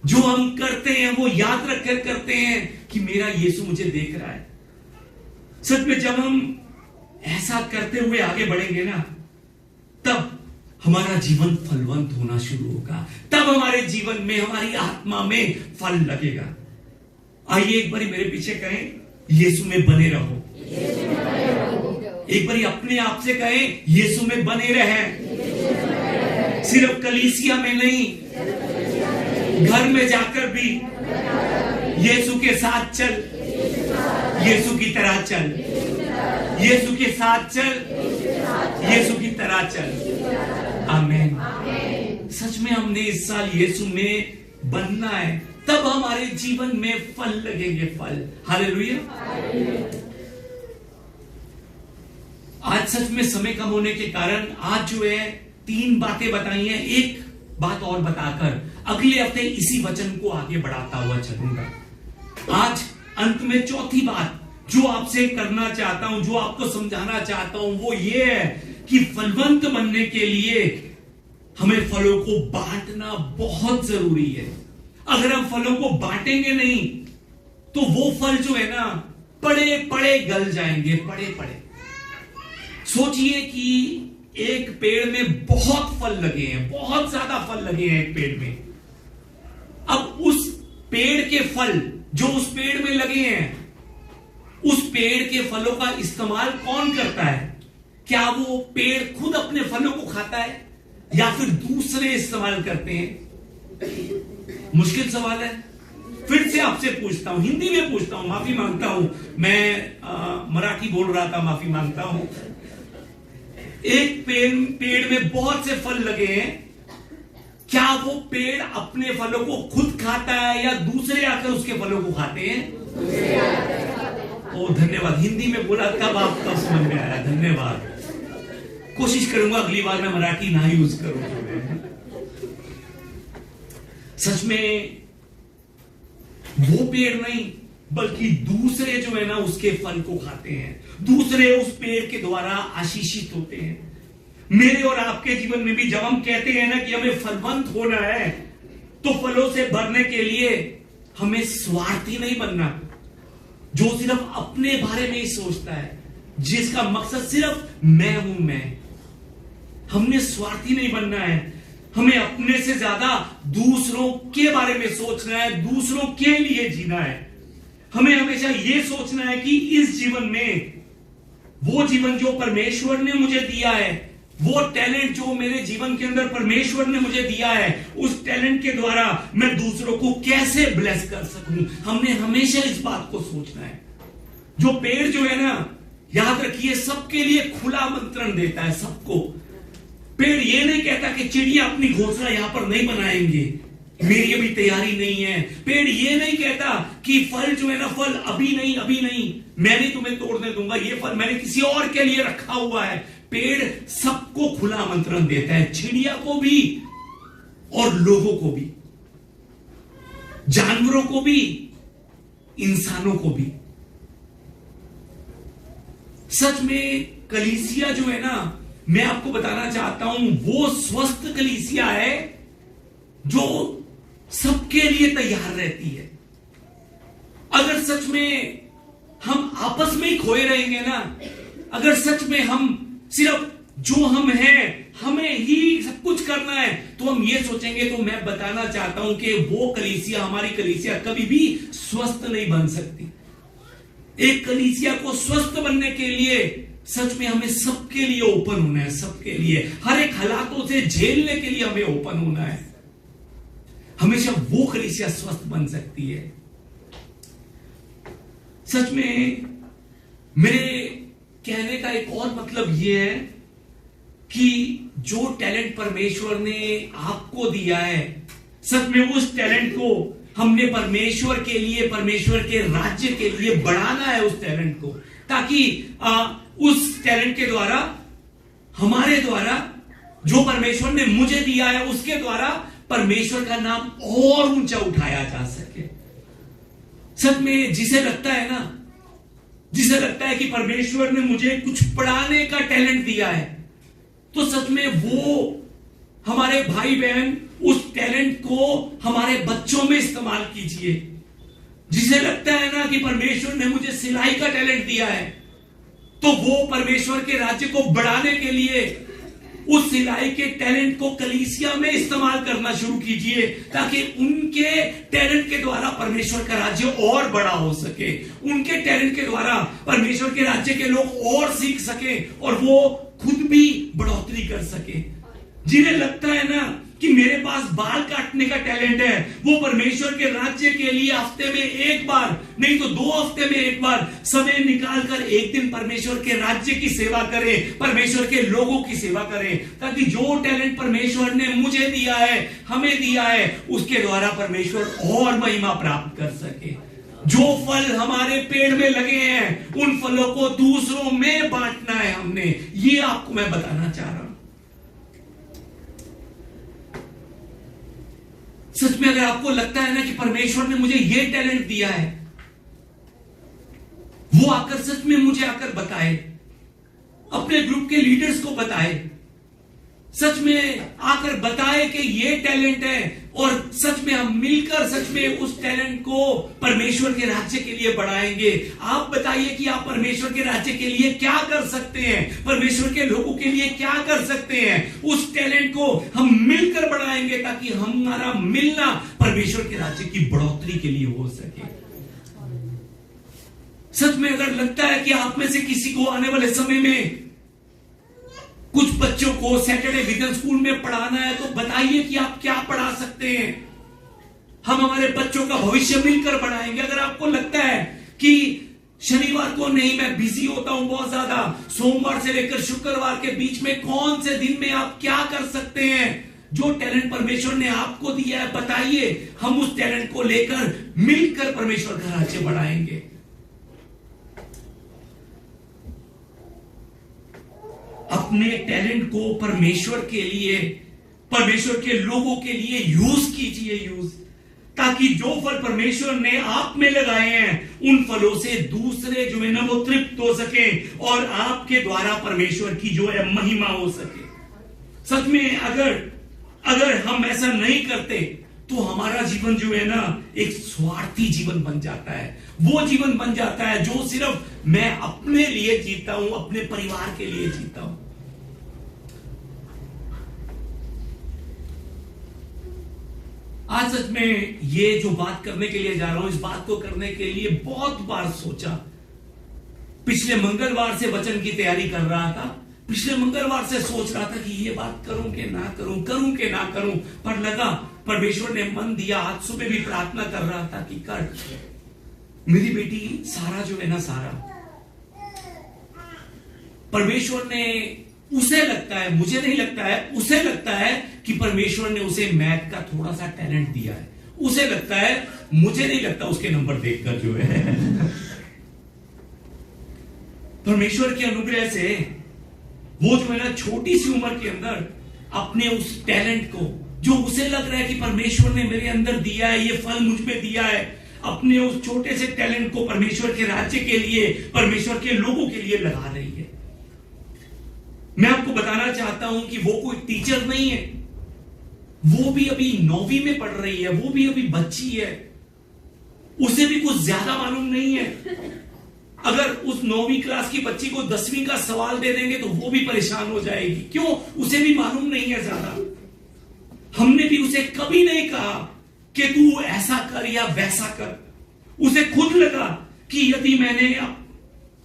जो हम करते हैं वो याद रखकर करते हैं कि मेरा यीशु मुझे देख रहा है। सच में जब हम ऐसा करते हुए आगे बढ़ेंगे ना, तब हमारा जीवन फलवंत होना शुरू होगा, तब हमारे जीवन में, हमारी आत्मा में फल लगेगा। आइए एक बारी मेरे पीछे कहें, यीशु में बने रहो। एक बारी अपने आप से कहें, यीशु में बने रहें। सिर्फ कलीसिया में नहीं, घर में जाकर भी यीशु के साथ चल, यीशु की तरह चल, यीशु के साथ चल, यीशु की तरह चल। आमीन। सच में हमने इस साल यीशु में बनना है, तब हमारे जीवन में फल लगेंगे, फल। हालेलुया। आज सच में समय कम होने के कारण आज जो है 3 बातें बताई हैं, एक बात और बताकर अगले हफ्ते इसी वचन को आगे बढ़ाता हुआ चलूंगा। आज अंत में चौथी बात जो आपसे करना चाहता हूं, जो आपको समझाना चाहता हूं, वो ये है कि फलवंत बनने के लिए हमें फलों को बांटना बहुत जरूरी है। अगर हम फलों को बांटेंगे नहीं तो वो फल जो है ना, पड़े पड़े गल जाएंगे, पड़े पड़े। सोचिए कि एक पेड़ में बहुत फल लगे हैं, बहुत ज्यादा फल लगे हैं एक पेड़ में। अब उस पेड़ के फल जो उस पेड़ में लगे हैं, उस पेड़ के फलों का इस्तेमाल कौन करता है? क्या वो पेड़ खुद अपने फलों को खाता है या फिर दूसरे इस्तेमाल करते हैं? मुश्किल सवाल है। फिर से आपसे पूछता हूं, हिंदी में पूछता हूं, माफी मांगता हूं, मैं मराठी बोल रहा था, माफी मांगता हूं। एक पेड़ में बहुत से फल लगे हैं, क्या वो पेड़ अपने फलों को खुद खाता है या दूसरे आकर उसके फलों को खाते हैं? ओ धन्यवाद, हिंदी में बोला तब आपका समझ में आया, धन्यवाद। कोशिश करूंगा अगली बार मैं मराठी ना यूज करूं। सच में वो पेड़ नहीं बल्कि दूसरे जो है ना उसके फल को खाते हैं, दूसरे उस पेड़ के द्वारा आशीषित होते हैं। मेरे और आपके जीवन में भी जब हम कहते हैं ना कि हमें फलवंत होना है, तो फलों से भरने के लिए हमें स्वार्थी नहीं बनना, जो सिर्फ अपने बारे में ही सोचता है, जिसका मकसद सिर्फ मैं हूं मैं। हमने स्वार्थी नहीं बनना है, हमें अपने से ज्यादा दूसरों के बारे में सोचना है, दूसरों के लिए जीना है। हमें हमेशा यह सोचना है कि इस जीवन में वो जीवन जो परमेश्वर ने मुझे दिया है, वो टैलेंट जो मेरे जीवन के अंदर परमेश्वर ने मुझे दिया है, उस टैलेंट के द्वारा मैं दूसरों को कैसे ब्लेस कर सकूं। हमने हमेशा इस बात को सोचना है। जो पेड़ जो है ना, याद रखिए, सबके लिए खुला आमंत्रण देता है, सबको। पेड़ ये नहीं कहता कि चिड़िया अपनी घोंसला यहां पर नहीं बनाएंगे, मेरी अभी तैयारी नहीं है। पेड़ ये नहीं कहता कि फल जो है ना, फल अभी नहीं, मैं नहीं तुम्हें तोड़ने दूंगा, ये फल मैंने किसी और के लिए रखा हुआ है। पेड़ सबको खुला आमंत्रण देता है, चिड़िया को भी और लोगों को भी, जानवरों को भी, इंसानों को भी। सच में कलीसिया जो है ना, मैं आपको बताना चाहता हूं, वो स्वस्थ कलीसिया है जो सबके लिए तैयार रहती है। अगर सच में हम आपस में ही खोए रहेंगे ना, अगर सच में हम सिर्फ जो हम हैं हमें ही सब कुछ करना है, तो हम ये सोचेंगे, तो मैं बताना चाहता हूं कि वो कलीसिया, हमारी कलीसिया कभी भी स्वस्थ नहीं बन सकती। एक कलीसिया को स्वस्थ बनने के लिए सच में हमें सबके लिए ओपन होना है, सबके लिए, हर एक हालातों से झेलने के लिए हमें ओपन होना है। हमेशा वो कलीसिया स्वस्थ बन सकती है। सच में मेरे कहने का एक और मतलब यह है कि जो टैलेंट परमेश्वर ने आपको दिया है, सच में उस टैलेंट को हमने परमेश्वर के लिए, परमेश्वर के राज्य के लिए बढ़ाना है, उस टैलेंट को, ताकि उस टैलेंट के द्वारा, हमारे द्वारा, जो परमेश्वर ने मुझे दिया है उसके द्वारा परमेश्वर का नाम और ऊंचा उठाया जा सके। सच में जिसे लगता है ना, जिसे लगता है कि परमेश्वर ने मुझे कुछ पढ़ाने का टैलेंट दिया है, तो सच में वो हमारे भाई बहन उस टैलेंट को हमारे बच्चों में इस्तेमाल कीजिए। जिसे लगता है ना कि परमेश्वर ने मुझे सिलाई का टैलेंट दिया है, तो वो परमेश्वर के राज्य को बढ़ाने के लिए उस सिलाई के टैलेंट को कलीसिया में इस्तेमाल करना शुरू कीजिए, ताकि उनके टैलेंट के द्वारा परमेश्वर का राज्य और बड़ा हो सके, उनके टैलेंट के द्वारा परमेश्वर के राज्य के लोग और सीख सके और वो खुद भी बढ़ोतरी कर सके। जिन्हें लगता है ना कि मेरे पास बाल काटने का टैलेंट है, वो परमेश्वर के राज्य के लिए हफ्ते में एक बार नहीं तो 2 हफ्ते में एक बार समय निकालकर एक दिन परमेश्वर के राज्य की सेवा करें, परमेश्वर के लोगों की सेवा करें, ताकि जो टैलेंट परमेश्वर ने मुझे दिया है, हमें दिया है, उसके द्वारा परमेश्वर और महिमा प्राप्त कर सके। जो फल हमारे पेड़ में लगे हैं, उन फलों को दूसरों में बांटना है हमने। ये आपको मैं बताना चाह रहा हूं। सच में अगर आपको लगता है ना कि परमेश्वर ने मुझे ये टैलेंट दिया है, वो आकर सच में मुझे आकर बताए, अपने ग्रुप के लीडर्स को बताए, सच में आकर बताए कि ये टैलेंट है, और सच में हम मिलकर सच में उस टैलेंट को परमेश्वर के राज्य के लिए बढ़ाएंगे। आप बताइए कि आप परमेश्वर के राज्य के लिए क्या कर सकते हैं, परमेश्वर के लोगों के लिए क्या कर सकते हैं। उस टैलेंट को हम मिलकर बढ़ाएंगे, ताकि हमारा मिलना परमेश्वर के राज्य की बढ़ोतरी के लिए हो सके। सच में अगर लगता है कि आप में से किसी को आने वाले समय में कुछ बच्चों को सैटरडे विजन स्कूल में पढ़ाना है, तो बताइए कि आप क्या पढ़ा सकते हैं। हम हमारे बच्चों का भविष्य मिलकर बढ़ाएंगे। अगर आपको लगता है कि शनिवार को नहीं, मैं बिजी होता हूं बहुत ज्यादा, सोमवार से लेकर शुक्रवार के बीच में कौन से दिन में आप क्या कर सकते हैं, जो टैलेंट परमेश्वर ने आपको दिया है बताइए। हम उस टैलेंट को लेकर मिलकर परमेश्वर का राज्य बढ़ाएंगे। अपने टैलेंट को परमेश्वर के लिए, परमेश्वर के लोगों के लिए यूज कीजिए, ताकि जो फल परमेश्वर ने आप में लगाए हैं, उन फलों से दूसरे जो है ना वो तृप्त हो सके, और आपके द्वारा परमेश्वर की जो है महिमा हो सके। सच में अगर हम ऐसा नहीं करते तो हमारा जीवन जो है ना एक स्वार्थी जीवन बन जाता है। वो जीवन बन जाता है जो सिर्फ मैं अपने लिए जीता हूं, अपने परिवार के लिए जीता हूं। आज सच में ये जो बात करने के लिए जा रहा हूं, इस बात को करने के लिए बहुत बार सोचा। पिछले मंगलवार से वचन की तैयारी कर रहा था, पिछले मंगलवार से सोच रहा था कि ये बात करूं कि ना करूं, करूं कि ना करूं, पर लगा परमेश्वर ने मन दिया। आज सुबह भी प्रार्थना कर रहा था कि कर। मेरी बेटी सारा जो है ना, सारा परमेश्वर ने, उसे लगता है, मुझे नहीं लगता है, उसे लगता है कि परमेश्वर ने उसे मैथ का थोड़ा सा टैलेंट दिया है। उसे लगता है, मुझे नहीं लगता उसके नंबर देखकर जो है परमेश्वर के अनुग्रह से वो जो है ना छोटी सी उम्र के अंदर अपने उस टैलेंट को, जो उसे लग रहा है कि परमेश्वर ने मेरे अंदर दिया है, ये फल मुझ में दिया है, अपने उस छोटे से टैलेंट को परमेश्वर के राज्य के लिए, परमेश्वर के लोगों के लिए लगा रही है। मैं आपको बताना चाहता हूं कि वो कोई टीचर नहीं है, वो भी अभी 9वीं में पढ़ रही है, वो भी अभी बच्ची है, उसे भी कुछ ज्यादा मालूम नहीं है। अगर उस 9वीं क्लास की बच्ची को 10वीं का सवाल दे देंगे तो वो भी परेशान हो जाएगी। क्यों? उसे भी मालूम नहीं है ज्यादा। हमने भी उसे कभी नहीं कहा कि तू ऐसा कर या वैसा कर। उसे खुद लगा कि यदि मैंने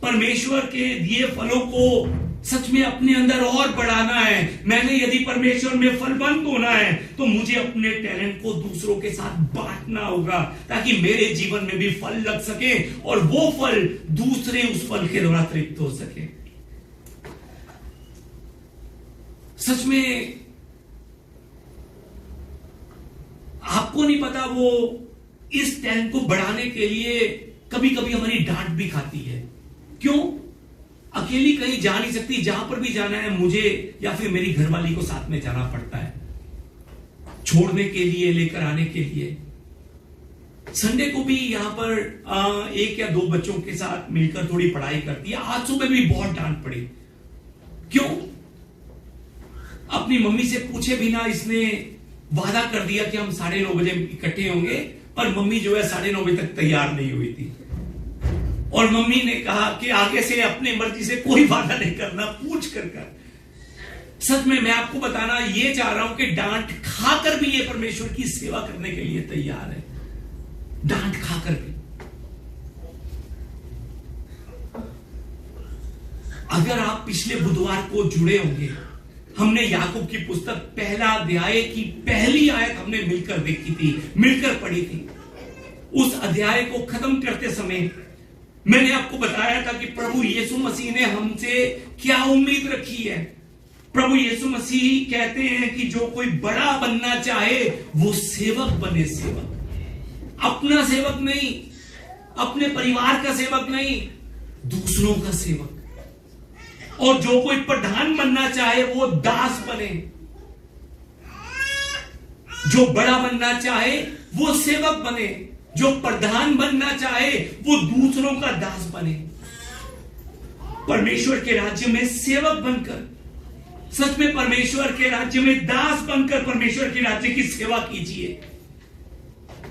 परमेश्वर के दिए फलों को सच में अपने अंदर और बढ़ाना है, मैंने यदि परमेश्वर में फलवंत होना है, तो मुझे अपने टैलेंट को दूसरों के साथ बांटना होगा, ताकि मेरे जीवन में भी फल लग सके और वो फल दूसरे उस फल के द्वारा तृप्त हो सके। सच में आपको नहीं पता, वो इस टैलेंट को बढ़ाने के लिए कभी कभी हमारी डांट भी खाती है। क्यों? अकेली कहीं जा नहीं सकती, जहां पर भी जाना है मुझे या फिर मेरी घरवाली को साथ में जाना पड़ता है, छोड़ने के लिए, लेकर आने के लिए। संडे को भी यहां पर 1 या 2 बच्चों के साथ मिलकर थोड़ी पढ़ाई करती है। आज सुबह भी बहुत डांट पड़ी। क्यों? अपनी मम्मी से पूछे बिना इसने वादा कर दिया कि हम 9:30 बजे इकट्ठे होंगे, पर मम्मी जो है 9:30 बजे तक तैयार नहीं हुई थी। और मम्मी ने कहा कि आगे से अपने मर्जी से कोई वादा नहीं करना, पूछ कर। सच में मैं आपको बताना ये चाह रहा हूं कि डांट खाकर भी ये परमेश्वर की सेवा करने के लिए तैयार है, डांट खाकर भी। अगर आप पिछले बुधवार को जुड़े होंगे, हमने याकूब की पुस्तक पहला अध्याय की पहली आयत हमने मिलकर देखी थी, मिलकर पढ़ी थी। उस अध्याय को खत्म करते समय मैंने आपको बताया था कि प्रभु यीशु मसीह ने हमसे क्या उम्मीद रखी है। प्रभु यीशु मसीह कहते हैं कि जो कोई बड़ा बनना चाहे वो सेवक बने, सेवक, अपना सेवक नहीं, अपने परिवार का सेवक नहीं, दूसरों का सेवक। और जो कोई प्रधान बनना चाहे वो दास बने, जो बड़ा बनना चाहे वो सेवक बने, जो प्रधान बनना चाहे वो दूसरों का दास बने। परमेश्वर के राज्य में सेवक बनकर, सच में परमेश्वर के राज्य में दास बनकर परमेश्वर के राज्य की सेवा कीजिए।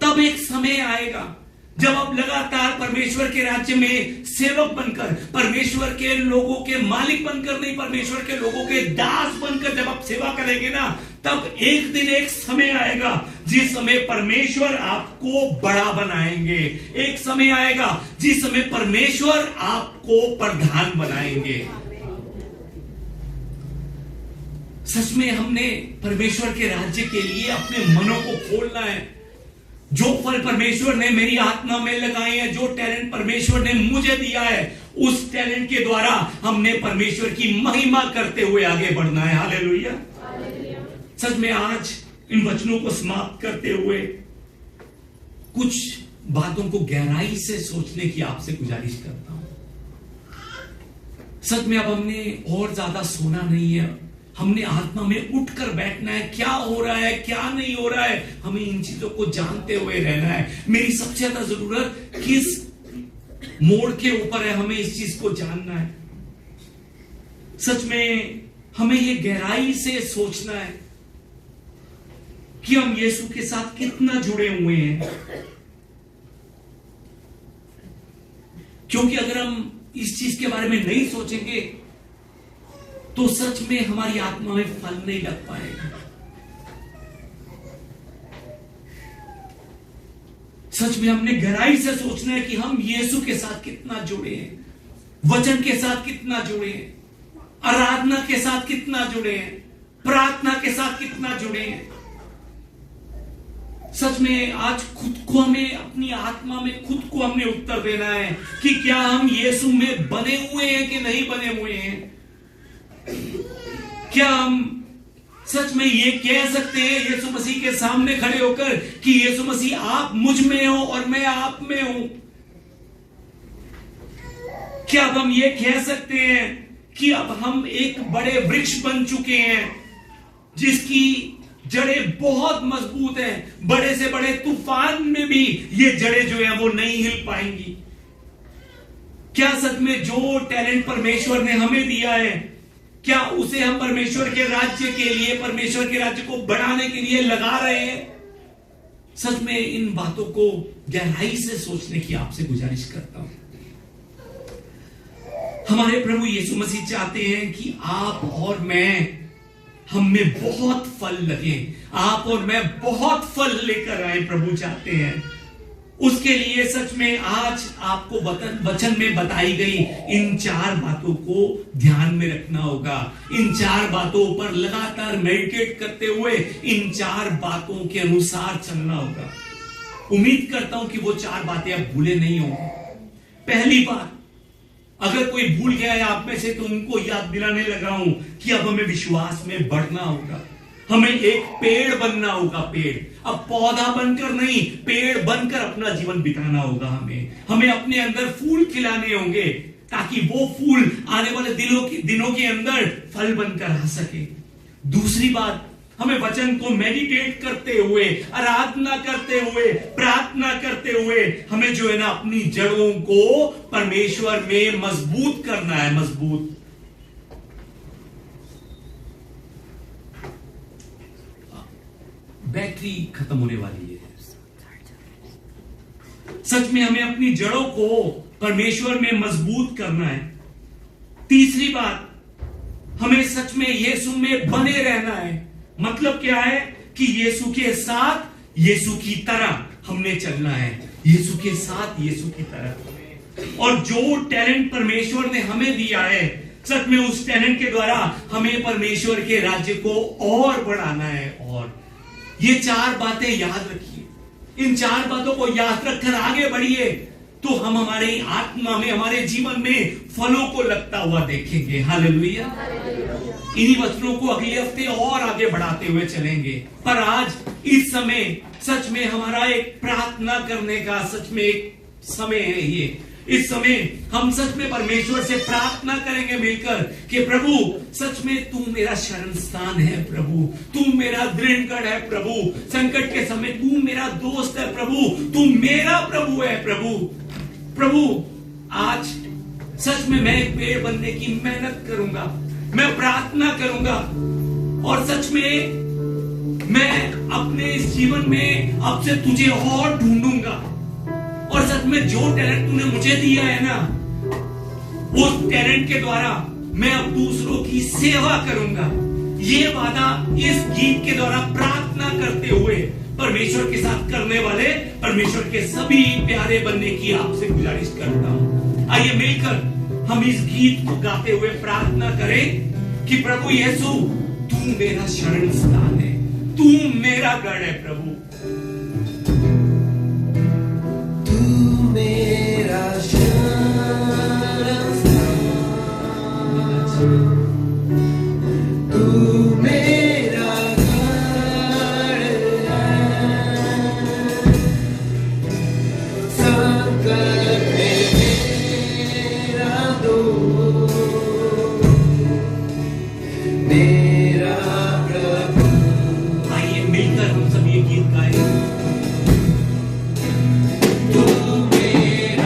तब एक समय आएगा जब आप लगातार परमेश्वर के राज्य में सेवक बनकर, परमेश्वर के लोगों के मालिक बनकर नहीं, परमेश्वर के लोगों के दास बनकर जब आप सेवा करेंगे ना, तब एक दिन एक समय आएगा जिस समय परमेश्वर आपको बड़ा बनाएंगे। एक समय आएगा जिस समय परमेश्वर आपको प्रधान बनाएंगे। सच में हमने परमेश्वर के राज्य के लिए अपने मनों को खोलना है। जो फल परमेश्वर ने मेरी आत्मा में लगाए हैं, जो टैलेंट परमेश्वर ने मुझे दिया है, उस टैलेंट के द्वारा हमने परमेश्वर की महिमा करते हुए आगे बढ़ना है। हालेलुया। सच में आज इन वचनों को समाप्त करते हुए कुछ बातों को गहराई से सोचने की आपसे गुजारिश करता हूं। सच में अब हमने और ज्यादा सोना नहीं है, हमने आत्मा में उठकर बैठना है। क्या हो रहा है, क्या नहीं हो रहा है, हमें इन चीजों को जानते हुए रहना है। मेरी सबसे ज्यादा जरूरत किस मोड़ के ऊपर है, हमें इस चीज को जानना है। सच में हमें ये गहराई से सोचना है कि हम यीशु के साथ कितना जुड़े हुए हैं। क्योंकि अगर हम इस चीज के बारे में नहीं सोचेंगे तो सच में हमारी आत्मा में फल नहीं लग पाएगा। सच में हमने गहराई से सोचना है कि हम यीशु के साथ कितना जुड़े हैं, वचन के साथ कितना जुड़े हैं, आराधना के साथ कितना जुड़े हैं, प्रार्थना के साथ कितना जुड़े हैं। सच में आज खुद को हमें, अपनी आत्मा में खुद को हमने उत्तर देना है कि क्या हम यीशु में बने हुए हैं कि नहीं बने हुए हैं। क्या हम सच में ये कह सकते हैं यीशु मसीह के सामने खड़े होकर कि यीशु मसीह आप मुझ में हो और मैं आप में हूं? क्या अब हम ये कह सकते हैं कि अब हम एक बड़े वृक्ष बन चुके हैं जिसकी जड़ें बहुत मजबूत हैं, बड़े से बड़े तूफान में भी ये जड़ें जो है वो नहीं हिल पाएंगी? क्या सच में जो टैलेंट परमेश्वर ने हमें दिया है, क्या उसे हम परमेश्वर के राज्य के लिए, परमेश्वर के राज्य को बढ़ाने के लिए लगा रहे हैं? सच में इन बातों को गहराई से सोचने की आपसे गुजारिश करता हूं। हमारे प्रभु यीशु मसीह चाहते हैं कि आप और मैं, हम में बहुत फल लगे, आप और मैं बहुत फल लेकर आए, प्रभु चाहते हैं। उसके लिए सच में आज आपको वचन में बताई गई इन 4 बातों को ध्यान में रखना होगा। इन 4 बातों पर लगातार मेडिटेट करते हुए इन 4 बातों के अनुसार चलना होगा। उम्मीद करता हूं कि वो 4 बातें आप भूले नहीं होंगे। पहली बात, अगर कोई भूल गया है आप में से तो उनको याद दिलाने लगा हूं कि अब हमें विश्वास में बढ़ना होगा। हमें एक पेड़ बनना होगा, पेड़, अब पौधा बनकर नहीं, पेड़ बनकर अपना जीवन बिताना होगा। हमें अपने अंदर फूल खिलाने होंगे ताकि वो फूल आने वाले दिनों के अंदर फल बनकर आ सके। दूसरी बात, हमें वचन को मेडिटेट करते हुए, आराधना करते हुए, प्रार्थना करते हुए हमें जो है ना अपनी जड़ों को परमेश्वर में मजबूत करना है, मजबूत। बैटरी खत्म होने वाली है। सच में हमें अपनी जड़ों को परमेश्वर में मजबूत करना है। तीसरी बात, हमें सच में यीशु में बने रहना है। मतलब क्या है कि यीशु के साथ, यीशु की तरह हमने चलना है। यीशु के साथ, यीशु की तरह। और जो टैलेंट परमेश्वर ने हमें दिया है, सच में उस टैलेंट के द्वारा हमें परमेश्वर के राज्य को और बढ़ाना है। और ये 4 बातें याद रखिए। इन 4 बातों को याद रखकर आगे बढ़िए, तो हम हमारे आत्मा में, हमारे जीवन में फलों को लगता हुआ देखेंगे। हालेलुया। इन्हीं वचनों को अगले हफ्ते और आगे बढ़ाते हुए चलेंगे। पर आज इस समय सच में हमारा एक प्रार्थना करने का सच में एक समय है। ये इस समय हम सच में परमेश्वर से प्रार्थना करेंगे मिलकर कि प्रभु सच में तू मेरा शरण स्थान है, प्रभु तू मेरा दृढ़गढ़ है, प्रभु संकट के समय तू मेरा दोस्त है, प्रभु तू मेरा प्रभु है। प्रभु आज सच में मैं एक पेड़ बनने की मेहनत करूंगा, मैं प्रार्थना करूंगा और सच में मैं अपने इस जीवन में अब से तुझे और ढूंढूंगा। और सच में जो टैलेंट तूने मुझे दिया है ना, उस टैलेंट के द्वारा मैं अब दूसरों की सेवा करूंगा। ये वादा इस गीत के द्वारा प्रार्थना करते हुए परमेश्वर के साथ करने वाले परमेश्वर के सभी प्यारे बनने की आपसे गुजारिश करता हूं। आइए मिलकर हम इस गीत को गाते हुए प्रार्थना करें कि प्रभु यीशु तू मेरा शरण स्थान है, तू मेरा गढ़ है। प्रभु मेरा शरण स्थान, तू मेरा गढ़ है, संकट में मेरा दोस्त, मेरा प्रभु। आइए मिलकर हम सब ये गीत गाएं। तू मेरा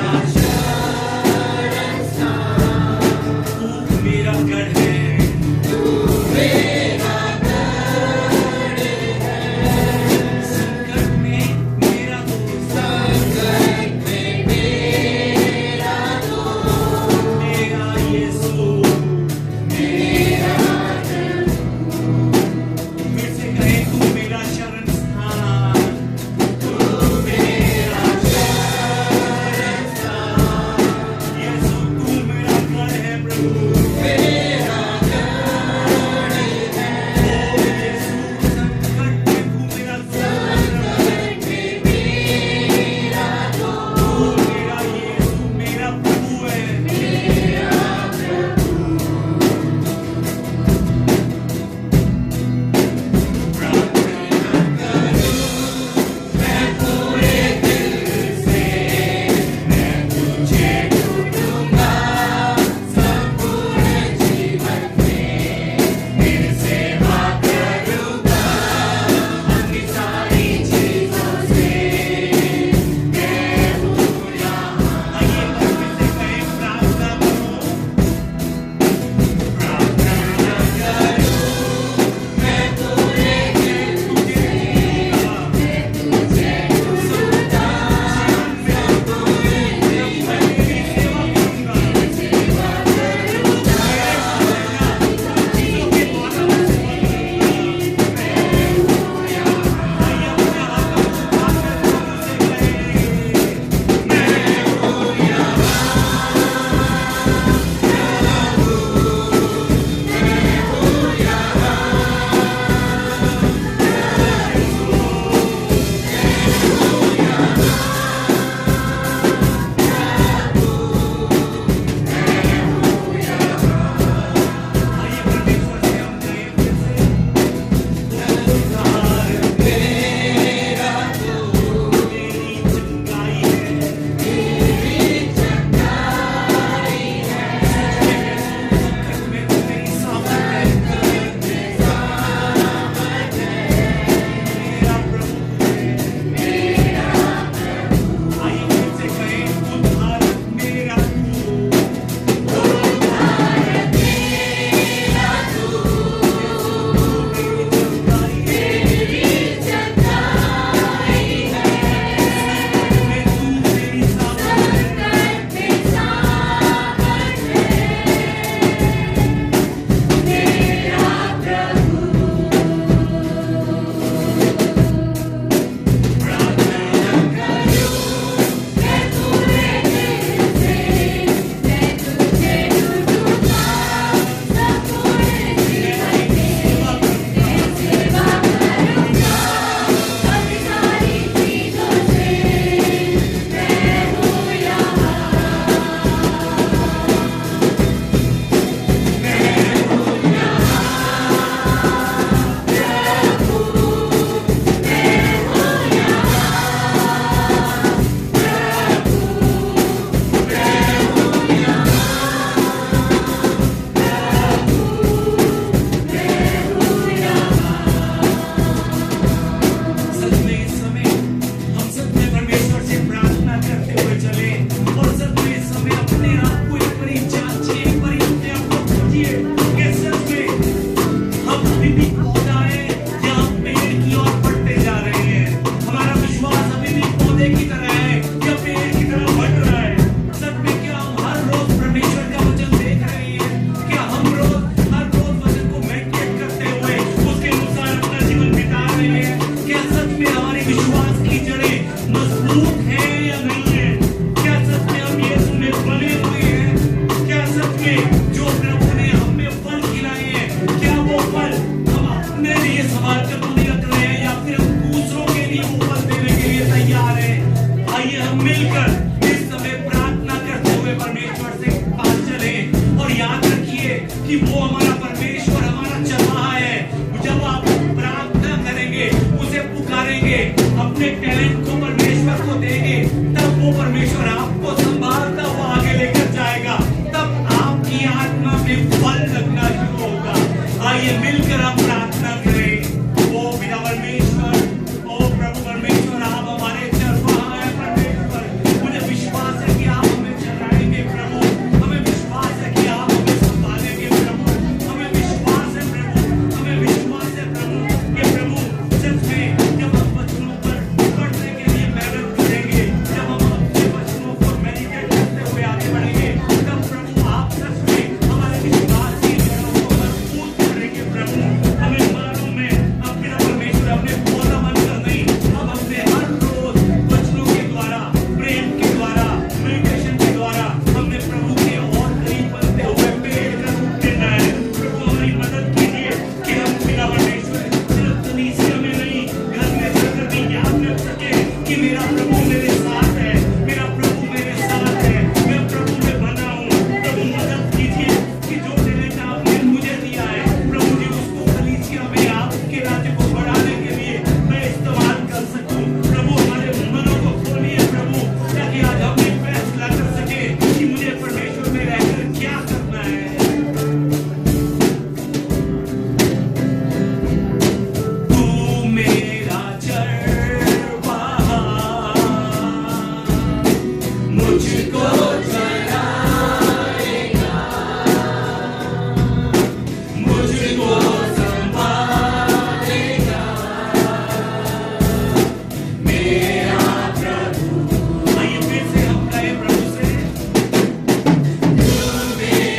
परमेश्वर से पास चले और याद रखिए कि वो हमारा परमेश्वर हमारा चरवाहा है। जब आप प्रार्थना करेंगे, उसे पुकारेंगे, अपने टैलेंट को परमेश्वर को देंगे, तब वो परमेश्वर आपको संभालता हुआ आगे लेकर जाएगा। तब आपकी आत्मा में फल लगना शुरू होगा। आइए मिलकर आप प्रार्थना करें। ओ पिता परमेश्वर, ओ प्रभु परमेश्वर, आप हमारे चरवाहा हैं परमेश्वर। मुझे विश्वास है कि आप हमें चराएंगे प्रभु। हमें विश्वास है कि आप हमें संभालेंगे प्रभु। हमें विश्वास है प्रभु, हमें विश्वास है प्रभु कि प्रभु सच में जब हम वचनों पर पढ़ने के लिए मेहनत करेंगे, जब हम अपने वचनों को मेडिटेट करते हुए आगे बढ़ेंगे, तब प्रभु आप सच में हमारे विश्वास की जड़ों को मजबूत करेंगे प्रभु। हमें मालूम है अब बिना परमेश्वर अपने पौधा बनकर नहीं, अब अपने हर रोज वचनों के द्वारा, प्रेम के द्वारा, मेडिटेशन के द्वारा हमने प्रभु के और करीब बनते हुए पेड़ का रूप लेना है। प्रभु हमारी मदद कीजिए कि हम बिना परमेश्वर सिर्फ कलीसिया में नहीं, घर में जाकर भी याद रख सके कि मेरा प्रभु मेरे साथ है, मेरा प्रभु मेरे साथ है, मैं प्रभु में बना हूँ। प्रभु मदद कीजिए कि जो टैलेंट आपने मुझे दिया है प्रभु जी, उसको कलीसिया में आपके राज्य को बढ़ाने के लिए मैं इस्तेमाल कर सकूं। प्रभु हमारे मनों को खोलिए प्रभु, ताकि आज हम एक फैसला कर सके कि मुझे परमेश्वर में रहकर क्या करना है। तू मेरा चरवाहा, मुझको चराएगा, मुझको संभालेगा मेरा प्रभु। आइए फिर से हम कहें प्रभु से, तू मेरा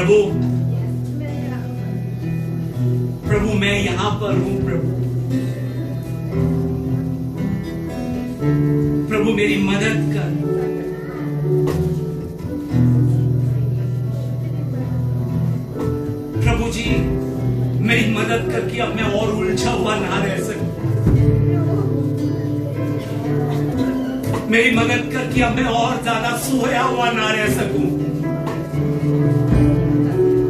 प्रभु प्रभु मैं यहां पर हूं। प्रभु मेरी मदद कर। प्रभु जी मेरी मदद कर कि अब मैं और उलझा हुआ ना रह सकूं। मेरी मदद कर कि अब मैं और ज्यादा सोया हुआ ना रह सकूं।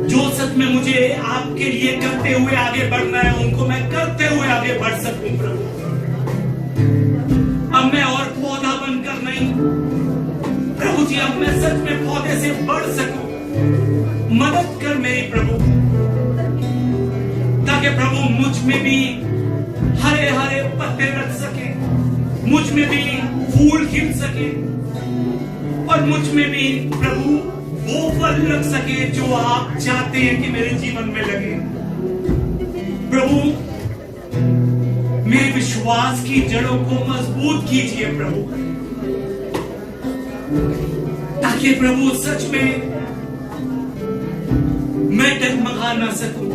जो सच में मुझे आपके लिए करते हुए आगे बढ़ना है उनको मैं करते हुए आगे बढ़ सकूं। प्रभु अब मैं और पौधा बनकर नहीं, प्रभु जी अब मैं सच में पौधे से बढ़ सकूं। मदद कर मेरी प्रभु, ताकि प्रभु मुझ में भी हरे हरे पत्ते रख सके, मुझ में भी फूल खिल सके और मुझ में भी प्रभु वो फल लग सके जो आप चाहते हैं कि मेरे जीवन में लगे। प्रभु मेरे विश्वास की जड़ों को मजबूत कीजिए प्रभु, ताकि प्रभु सच में मैं डगमगा ना सकूं,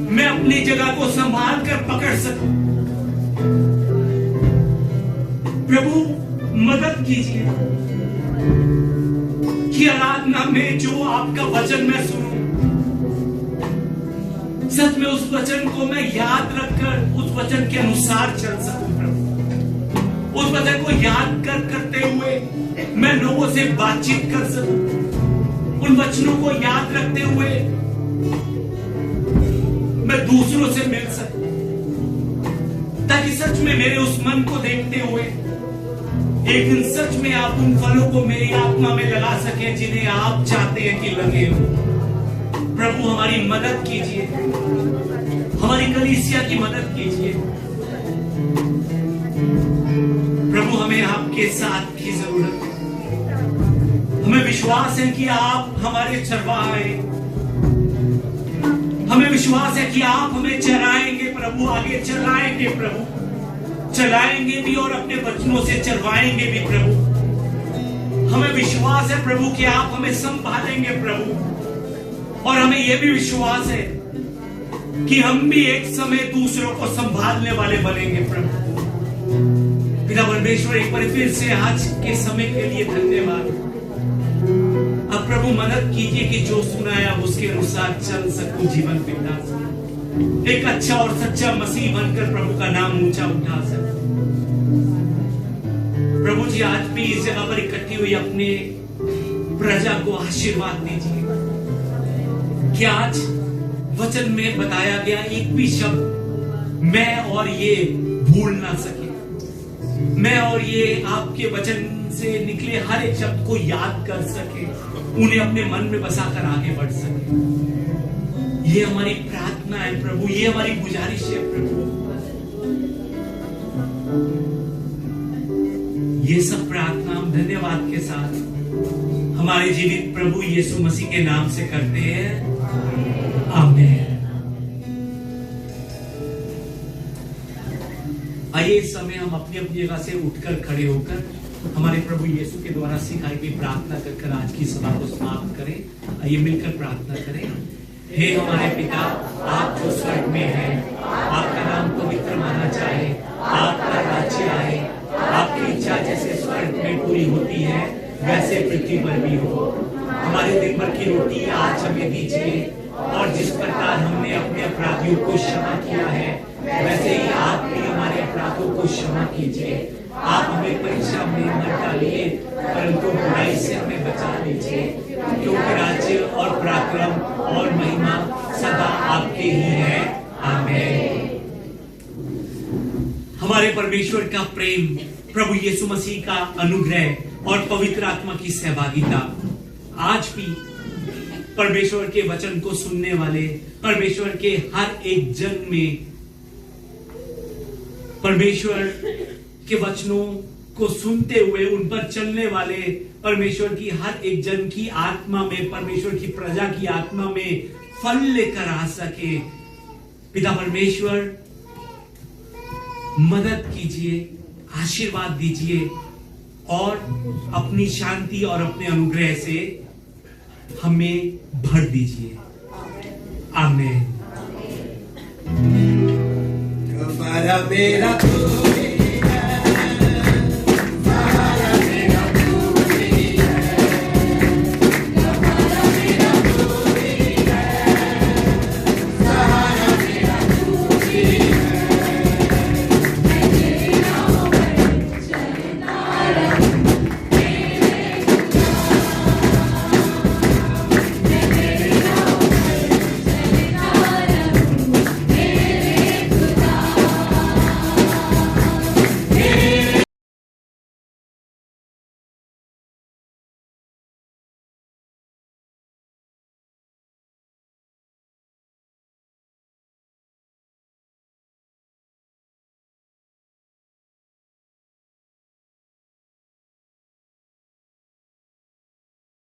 मैं अपनी जगह को संभाल कर पकड़ सकूं। प्रभु मदद कीजिए कि आराधना में जो आपका वचन मैं सुनूं, सच में उस वचन को मैं याद रखकर उस वचन के अनुसार चल सकूं। प्रभु उस वचन को याद करते हुए मैं लोगों से बातचीत कर सकूं, उन वचनों को याद रखते हुए मैं दूसरों से मिल सकूं, ताकि सच में मेरे उस मन को देखते हुए एक दिन सच में आप उन फलों को मेरी आत्मा में लगा सके जिन्हें आप चाहते हैं कि लगे हो। प्रभु हमारी मदद कीजिए, हमारी कलीसिया की मदद कीजिए। प्रभु हमें आपके साथ की जरूरत है। हमें विश्वास है कि आप हमारे चरवाहा हैं। हमें विश्वास है कि आप हमें चराएंगे प्रभु, आगे चलाएंगे प्रभु, चलाएंगे भी और अपने वचनों से चरवाएंगे भी प्रभु। हमें विश्वास है प्रभु कि आप हमें संभालेंगे प्रभु, और हमें यह भी विश्वास है कि हम भी एक समय दूसरों को संभालने वाले बनेंगे प्रभु। पिता परमेश्वर एक बार फिर से आज के समय के लिए धन्यवाद। अब प्रभु मदद कीजिए कि जो सुना है अब उसके अनुसार चल सकूं जीवन बिता सकूं, एक अच्छा और सच्चा मसीह बनकर प्रभु का नाम ऊंचा उठा सकूं। प्रभु जी आज भी इस जगह पर इकट्ठी हुई अपने प्रजा को आशीर्वाद दीजिए कि आज वचन में बताया गया एक भी शब्द मैं और ये भूल ना सके, मैं और ये आपके वचन से निकले हर एक शब्द को याद कर सके, उन्हें अपने मन में बसाकर आगे बढ़ सके। ये हमारी प्रार्थना है प्रभु, ये हमारी गुजारिश है प्रभु। ये सब प्रार्थना हम धन्यवाद के साथ हमारे जीवित प्रभु यीशु मसीह के नाम से करते हैं, आमीन। आइए इस समय हम अपनी अपनी जगह से उठकर खड़े होकर हमारे प्रभु यीशु के द्वारा सिखाई गई प्रार्थना कर आज की सभा को समाप्त करें। आइए मिलकर प्रार्थना करें। हे हमारे पिता, आप जो स्वर्ग में हैं, आपका नाम पवित्र माना जाए, आपका राज्य आए, आपकी इच्छा जैसे स्वर्ग में पूरी होती है वैसे पृथ्वी पर भी हो। हमारे दिन भर की रोटी आज हमें दीजिए, और जिस प्रकार हमने अपने अपराधियों को क्षमा किया है वैसे ही आप भी हमारे अपराधों को क्षमा कीजिए। आप हमें परीक्षा में मत डालिए, परंतु बुराई से हमें बचा लीजिए, क्योंकि राज्य और पराक्रम और महिमा सदा आपके ही है, आमीन। हमारे परमेश्वर का प्रेम, प्रभु यीशु मसीह का अनुग्रह और पवित्र आत्मा की सहभागिता आज भी परमेश्वर के वचन को सुनने वाले परमेश्वर के हर एक जन में, परमेश्वर के वचनों को सुनते हुए उन पर चलने वाले परमेश्वर की हर एक जन की आत्मा में, परमेश्वर की प्रजा की आत्मा में फल लेकर आ सके। पिता परमेश्वर मदद कीजिए, आशीर्वाद दीजिए और अपनी शांति और अपने अनुग्रह से हमें भर दीजिए। आमीन। हमारा मेरा